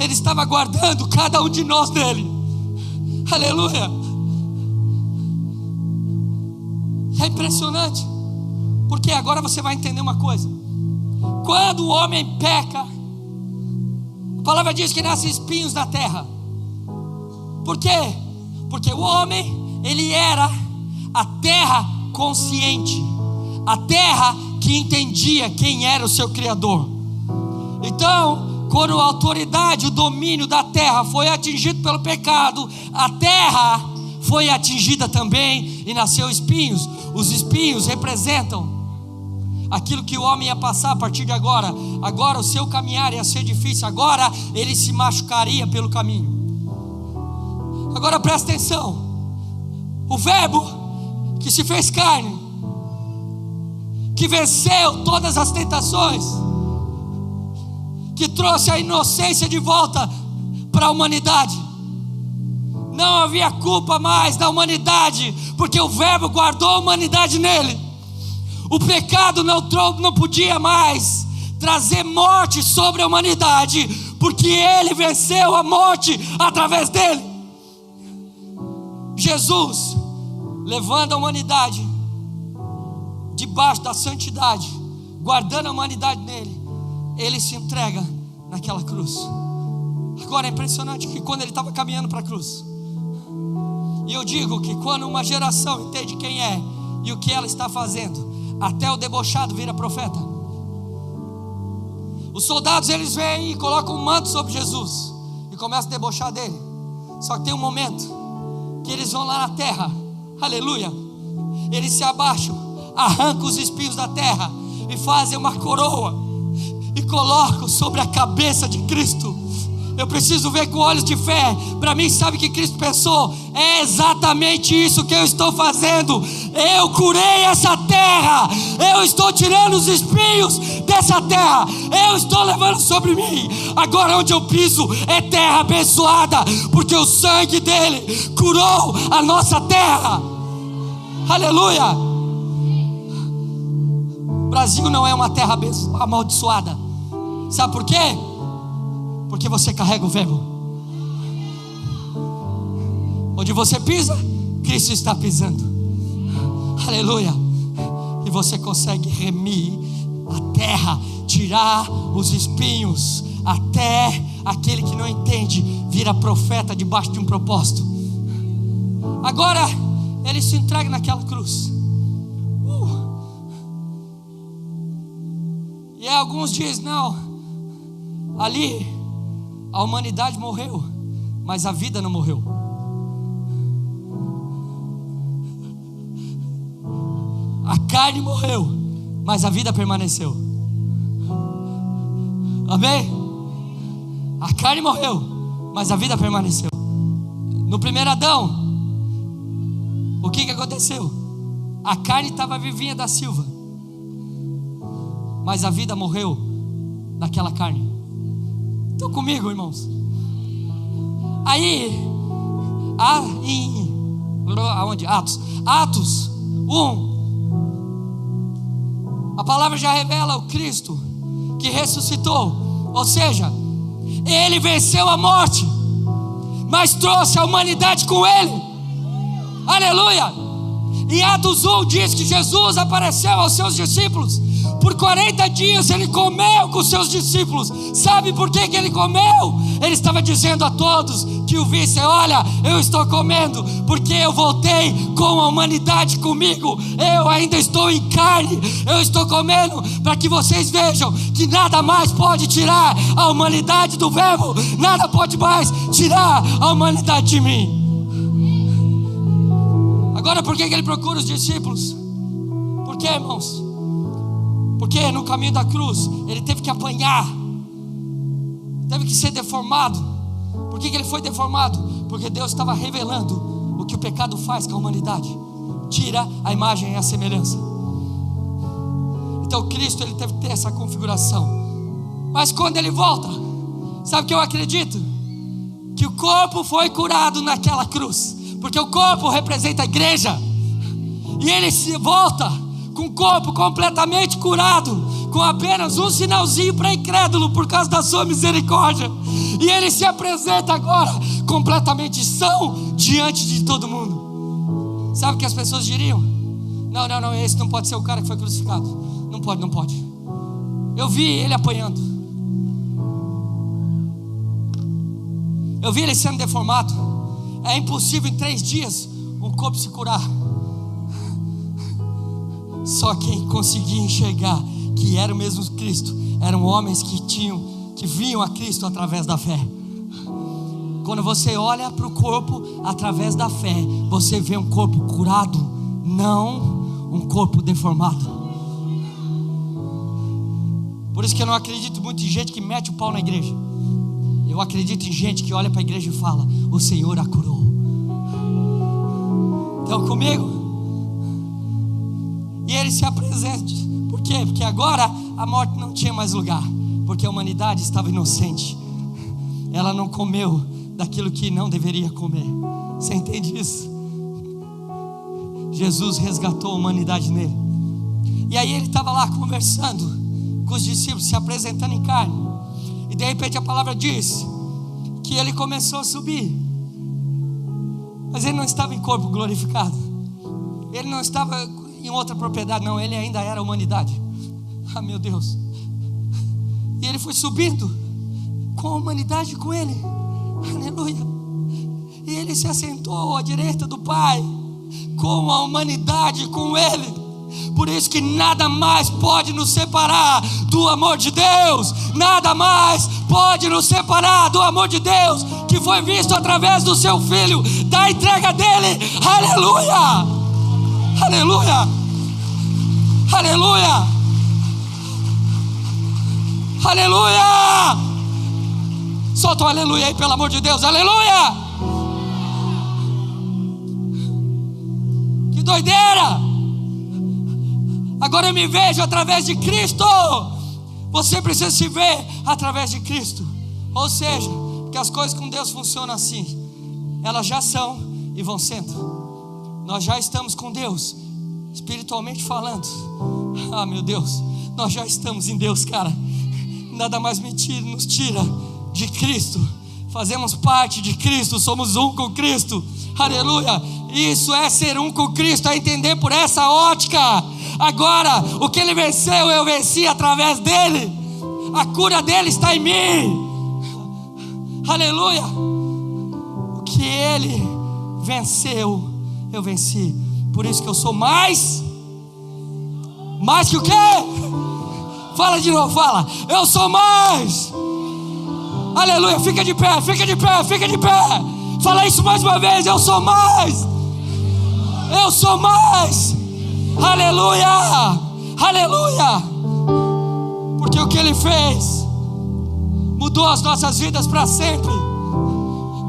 ele estava guardando cada um de nós nele. Aleluia. É impressionante, porque agora você vai entender uma coisa. Quando o homem peca, a palavra diz que nascem espinhos na terra. Por quê? Porque o homem, ele era a terra consciente, a terra que entendia quem era o seu Criador. Então, quando a autoridade, o domínio da terra foi atingido pelo pecado, a terra foi atingida também e nasceu espinhos. Os espinhos representam aquilo que o homem ia passar a partir de agora. Agora o seu caminhar ia ser difícil, agora ele se machucaria pelo caminho. Agora presta atenção: o Verbo que se fez carne, que venceu todas as tentações, que trouxe a inocência de volta para a humanidade. Não havia culpa mais da humanidade, porque o Verbo guardou a humanidade nele. O pecado não podia mais trazer morte sobre a humanidade, porque ele venceu a morte através dele. Jesus, levando a humanidade debaixo da santidade, guardando a humanidade nele, ele se entrega naquela cruz. Agora é impressionante que quando ele estava caminhando para a cruz, e eu digo que quando uma geração entende quem é e o que ela está fazendo, até o debochado vira profeta. Os soldados eles vêm e colocam um manto sobre Jesus e começam a debochar dele. Só que tem um momento que eles vão lá na terra, aleluia, eles se abaixam, arrancam os espinhos da terra e fazem uma coroa e colocam sobre a cabeça de Cristo. Eu preciso ver com olhos de fé. Para mim, sabe o que Cristo pensou? É exatamente isso que eu estou fazendo. Eu curei essa terra, eu estou tirando os espinhos essa terra eu estou levando sobre mim. Agora onde eu piso é terra abençoada, porque o sangue dele curou a nossa terra. Aleluia. O Brasil não é uma terra amaldiçoada. Sabe por quê? Porque você carrega o verbo. Onde você pisa, Cristo está pisando. Aleluia. E você consegue remir a terra, tirar os espinhos, até aquele que não entende vira profeta debaixo de um propósito. Agora ele se entrega naquela cruz. E alguns dizem: não, ali a humanidade morreu, mas a vida não morreu. A carne morreu, mas a vida permaneceu. Amém? A carne morreu, mas a vida permaneceu. No primeiro Adão, o que aconteceu? A carne estava vivinha da Silva, mas a vida morreu naquela carne. Estão comigo, irmãos? Aí, aonde? Atos 1. A palavra já revela o Cristo que ressuscitou, ou seja, ele venceu a morte, mas trouxe a humanidade com ele. Aleluia. Em Atos 1 diz que Jesus apareceu aos seus discípulos. Por 40 dias ele comeu com os seus discípulos. Sabe por que ele comeu? Ele estava dizendo a todos que o vissem: olha, eu estou comendo porque eu voltei com a humanidade comigo. Eu ainda estou em carne. Eu estou comendo para que vocês vejam que nada mais pode tirar a humanidade do verbo. Nada pode mais tirar a humanidade de mim. Agora, por que ele procura os discípulos? Por quê, irmãos? Porque no caminho da cruz ele teve que apanhar, teve que ser deformado. Por que ele foi deformado? Porque Deus estava revelando o que o pecado faz com a humanidade: tira a imagem e a semelhança. Então Cristo, ele teve que ter essa configuração. Mas quando ele volta, sabe o que eu acredito? Que o corpo foi curado naquela cruz, porque o corpo representa a igreja. E ele se volta com o corpo completamente curado, com apenas um sinalzinho para incrédulo por causa da sua misericórdia. E ele se apresenta agora completamente são diante de todo mundo. Sabe o que as pessoas diriam? Não, esse não pode ser o cara que foi crucificado. Não pode. Eu vi ele apanhando, eu vi ele sendo deformado. É impossível em 3 dias um corpo se curar. Só quem conseguia enxergar que era o mesmo Cristo eram homens que viam a Cristo através da fé. Quando você olha para o corpo através da fé, você vê um corpo curado, não um corpo deformado. Por isso que eu não acredito muito em gente que mete o pau na igreja. Eu acredito em gente que olha para a igreja e fala: o Senhor a curou. Estão comigo? E ele se apresenta. Por quê? Porque agora a morte não tinha mais lugar, porque a humanidade estava inocente. Ela não comeu daquilo que não deveria comer. Você entende isso? Jesus resgatou a humanidade nele. E aí ele estava lá conversando com os discípulos, se apresentando em carne. E de repente a palavra diz que ele começou a subir. Mas ele não estava em corpo glorificado. Ele não estava em outra propriedade, não. Ele ainda era a humanidade. Ah, meu Deus. E ele foi subindo com a humanidade com ele. Aleluia. E ele se assentou à direita do Pai, com a humanidade com ele. Por isso que nada mais pode nos separar do amor de Deus. Nada mais pode nos separar do amor de Deus, que foi visto através do seu Filho, da entrega dele. Aleluia. Aleluia. Aleluia. Aleluia. Solta um aleluia aí, pelo amor de Deus. Aleluia. Que doideira. Agora eu me vejo através de Cristo Você precisa se ver através de Cristo. Ou seja, porque as coisas com Deus funcionam assim, elas já são e vão sendo. Nós já estamos com Deus, espiritualmente falando. Ah, meu Deus, nós já estamos em Deus, cara. Nada mais nos tira de Cristo. Fazemos parte de Cristo, somos um com Cristo. Aleluia. Isso é ser um com Cristo, é entender por essa ótica. Agora, o que Ele venceu, eu venci através dEle. A cura dEle está em mim. Aleluia. O que Ele venceu, eu venci. Por isso que eu sou mais que o quê? Fala de novo, fala. Eu sou mais. Aleluia, fica de pé, fica de pé, fica de pé. Fala isso mais uma vez. Eu sou mais. Eu sou mais. Aleluia, aleluia. Porque o que Ele fez mudou as nossas vidas para sempre.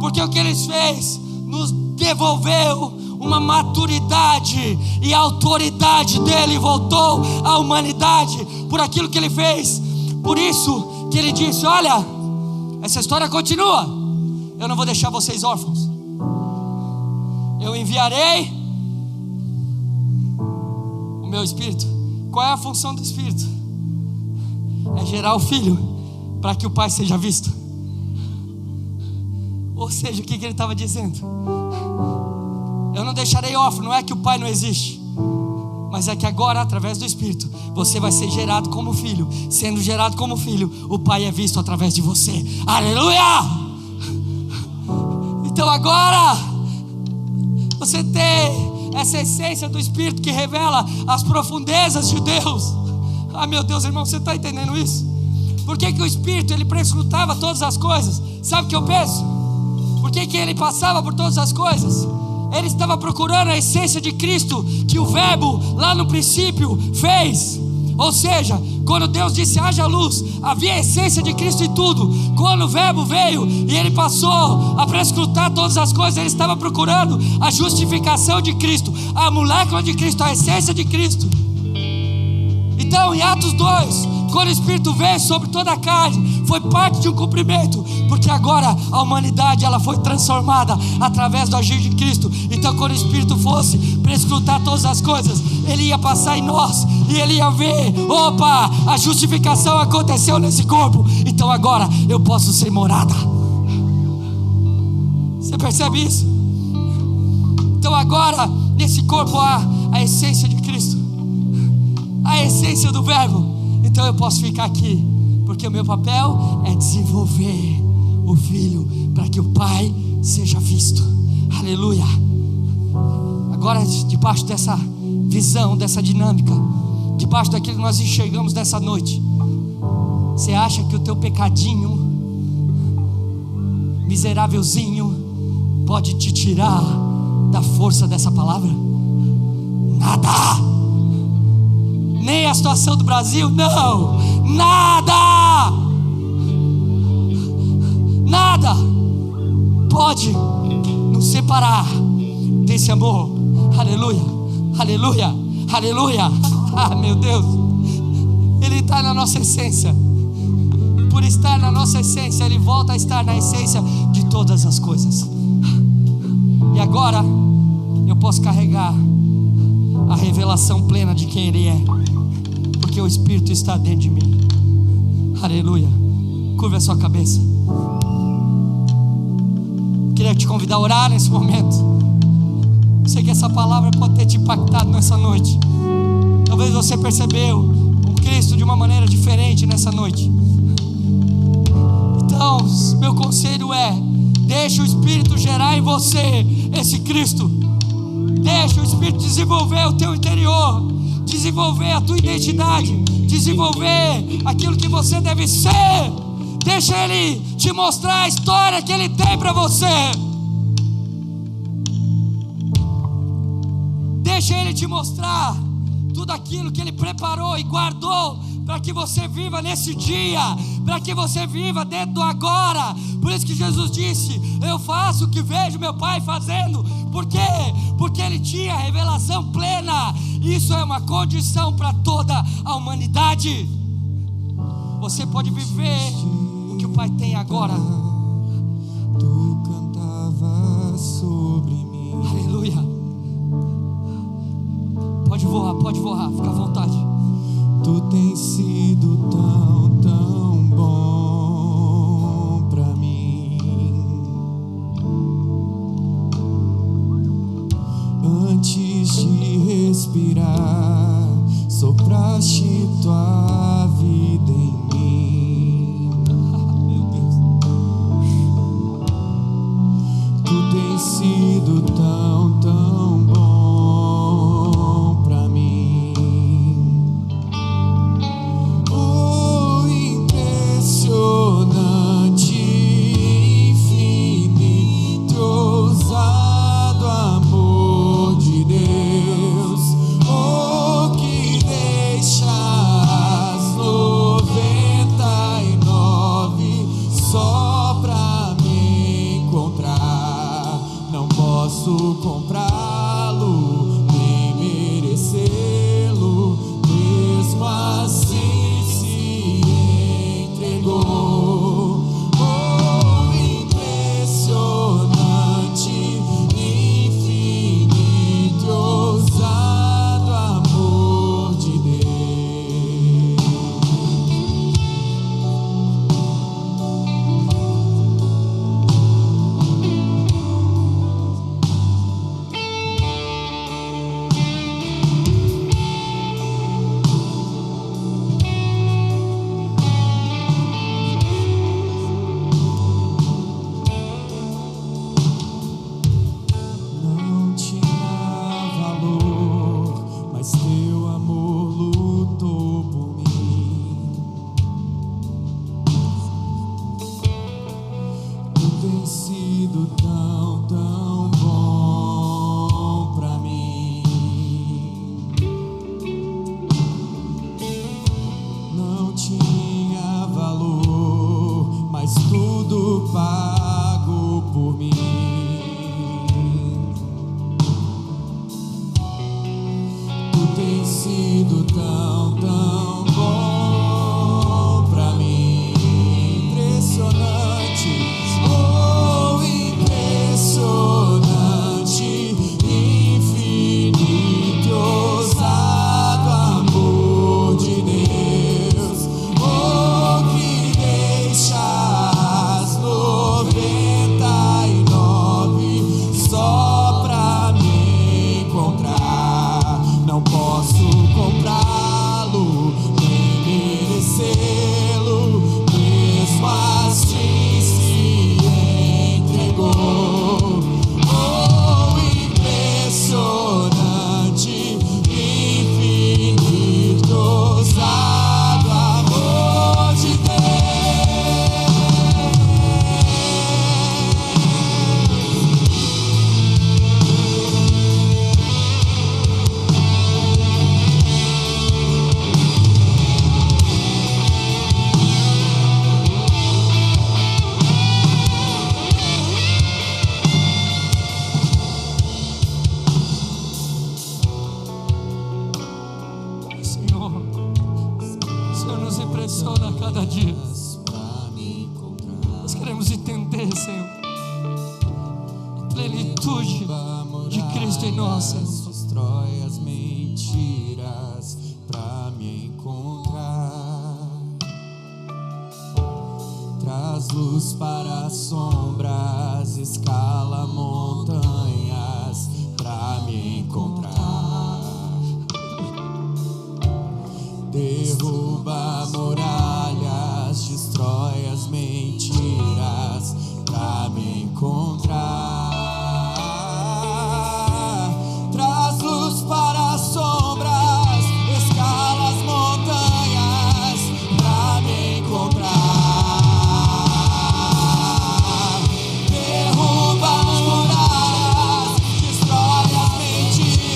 Porque o que Ele fez nos devolveu uma maturidade, e a autoridade dEle voltou à humanidade por aquilo que Ele fez. Por isso que Ele disse: olha, essa história continua. Eu não vou deixar vocês órfãos. Eu enviarei o meu Espírito. Qual é a função do Espírito? É gerar o Filho para que o Pai seja visto. Ou seja, o que Ele estava dizendo? Eu não deixarei órfão. Não é que o Pai não existe, mas é que agora, através do Espírito, você vai ser gerado como filho. Sendo gerado como filho, o Pai é visto através de você. Aleluia! Então agora você tem essa essência do Espírito que revela as profundezas de Deus. Ah, meu Deus, irmão, você está entendendo isso? Por que o Espírito, ele prescrutava todas as coisas? Sabe o que eu penso? Por que ele passava por todas as coisas? Ele estava procurando a essência de Cristo, que o Verbo lá no princípio fez. Ou seja, quando Deus disse haja luz, havia a essência de Cristo em tudo. Quando o Verbo veio e Ele passou a prescrutar todas as coisas, Ele estava procurando a justificação de Cristo, a molécula de Cristo, a essência de Cristo. Então, em Atos 2, quando o Espírito veio sobre toda a carne, foi parte de um cumprimento, porque agora a humanidade, ela foi transformada através do agir de Cristo. Então, quando o Espírito fosse prescrutar todas as coisas, Ele ia passar em nós e Ele ia ver: opa, a justificação aconteceu nesse corpo, então agora eu posso ser morada. Você percebe isso? Então agora nesse corpo há a essência de Cristo, a essência do Verbo. Então eu posso ficar aqui, porque o meu papel é desenvolver o Filho para que o Pai seja visto. Aleluia. Agora, debaixo dessa visão, dessa dinâmica, debaixo daquilo que nós enxergamos nessa noite, você acha que o teu pecadinho miserávelzinho pode te tirar da força dessa palavra? Nada. Nem a situação do Brasil, não. Nada pode nos separar desse amor. Aleluia, aleluia, aleluia. Ah, meu Deus, Ele está na nossa essência. Por estar na nossa essência, Ele volta a estar na essência de todas as coisas. E agora eu posso carregar a revelação plena de quem Ele é, porque o Espírito está dentro de mim. Aleluia. Curva a sua cabeça. Queria te convidar a orar nesse momento. Sei que essa palavra pode ter te impactado nessa noite. Talvez você percebeu um Cristo de uma maneira diferente nessa noite. Então, meu conselho é: deixa o Espírito gerar em você esse Cristo. Deixa o Espírito desenvolver o teu interior, desenvolver a tua identidade, desenvolver aquilo que você deve ser. Deixa Ele te mostrar a história que Ele tem para você. Deixa Ele te mostrar tudo aquilo que Ele preparou e guardou para que você viva nesse dia, para que você viva dentro do agora. Por isso que Jesus disse: eu faço o que vejo meu Pai fazendo. Por quê? Porque Ele tinha revelação plena. Isso é uma condição para toda a humanidade. Você pode viver o que o Pai tem agora. Tu cantavas sobre mim. Aleluia. Pode voar, fica à vontade. Tu tens sido tão, tão bom pra mim. Antes de respirar, sopraste tua vida em mim. Meu Deus. Tu tens sido tão, tão bom pra mim. Oh, impressionante, infinito, ousado amor de Deus. Oh, que deixa as 99 só pra me encontrar. Não posso comprá-lo, nem merecê-lo, mesmo assim se entregou. Oh, impressionante, infinito, ousado amor de Deus. Não tinha valor, mas teu amor lutou por mim. Tu tens sido tão, tão bom pra mim. Não tinha valor, mas tudo pago por mim. Tu tens sido tão, tão bom pra mim. Impressionante, oh, impressionante, infinito, ousado amor de Deus. Oh, que deixa as 99 só pra me encontrar. Não posso comprá-lo, nem merecê-lo, mesmo assim se entregou. Oh, impressionante, infinito, ousado amor de Deus. Senhor nos impressiona a cada dia. Pra me encontrar. Nós queremos entender, Senhor, a plenitude de Cristo em nós, Senhor. Destrói as mentiras pra me encontrar. Traz luz para as sombras, escala montanhas pra me encontrar. Derruba muralhas, destrói as mentiras pra me encontrar. Traz luz para as sombras, escala as montanhas pra me encontrar. Derruba muralhas, destrói as mentiras.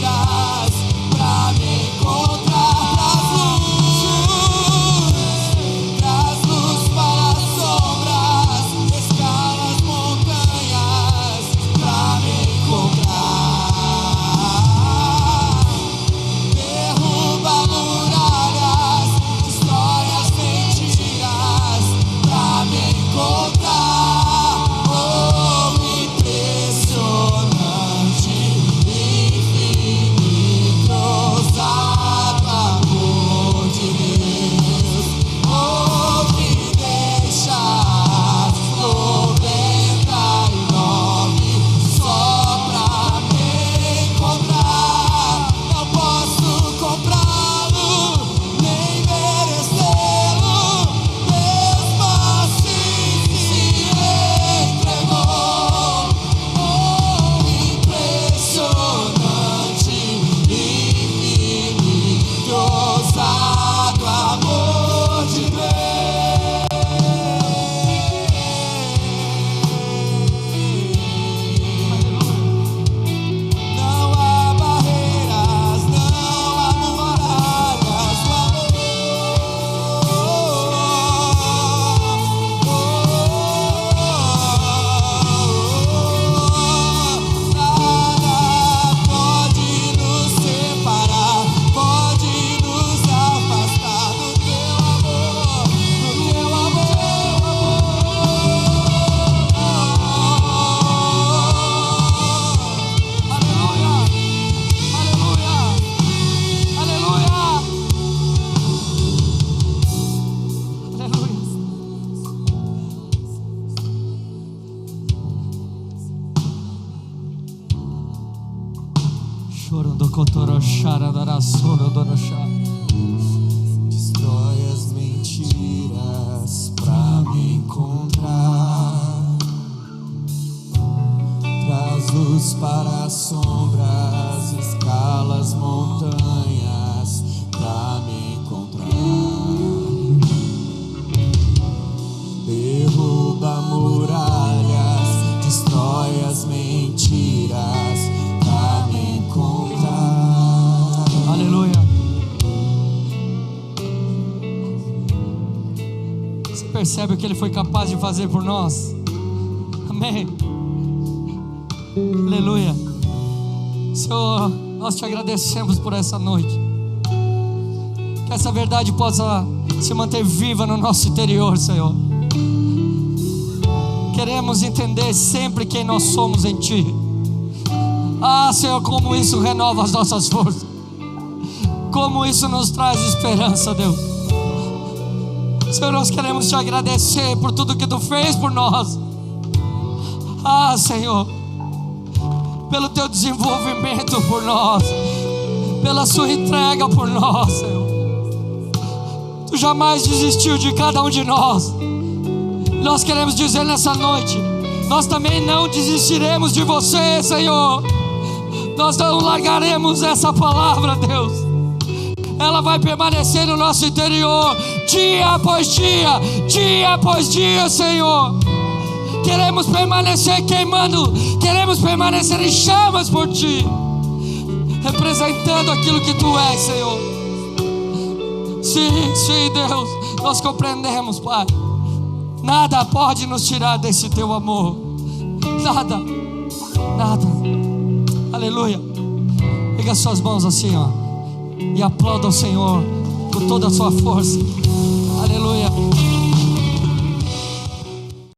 Destrói as mentiras pra me encontrar. Traz luz para as sombras, escala as montanhas pra me encontrar. Derruba muralhas, destrói as mentiras pra me encontrar. Aleluia. Você percebe o que Ele foi capaz de fazer por nós? Amém. Aleluia. Senhor, nós te agradecemos por essa noite. Que essa verdade possa se manter viva no nosso interior, Senhor. Queremos entender sempre quem nós somos em Ti. Ah, Senhor, como isso renova as nossas forças. Como isso nos traz esperança, Deus. Senhor, nós queremos Te agradecer por tudo que Tu fez por nós. Ah, Senhor, pelo Teu desenvolvimento por nós, pela Sua entrega por nós, Senhor. Tu jamais desistiu de cada um de nós. Nós queremos dizer nessa noite, nós também não desistiremos de Você, Senhor. Nós não largaremos essa palavra, Deus. Ela vai permanecer no nosso interior, dia após dia, dia após dia, Senhor. Queremos permanecer queimando, queremos permanecer em chamas por Ti, representando aquilo que Tu és, Senhor. Sim, sim, Deus, nós compreendemos, Pai. Nada pode nos tirar desse Teu amor. Nada, nada. Aleluia. Pega suas mãos assim, ó, e aplauda o Senhor com toda a sua força.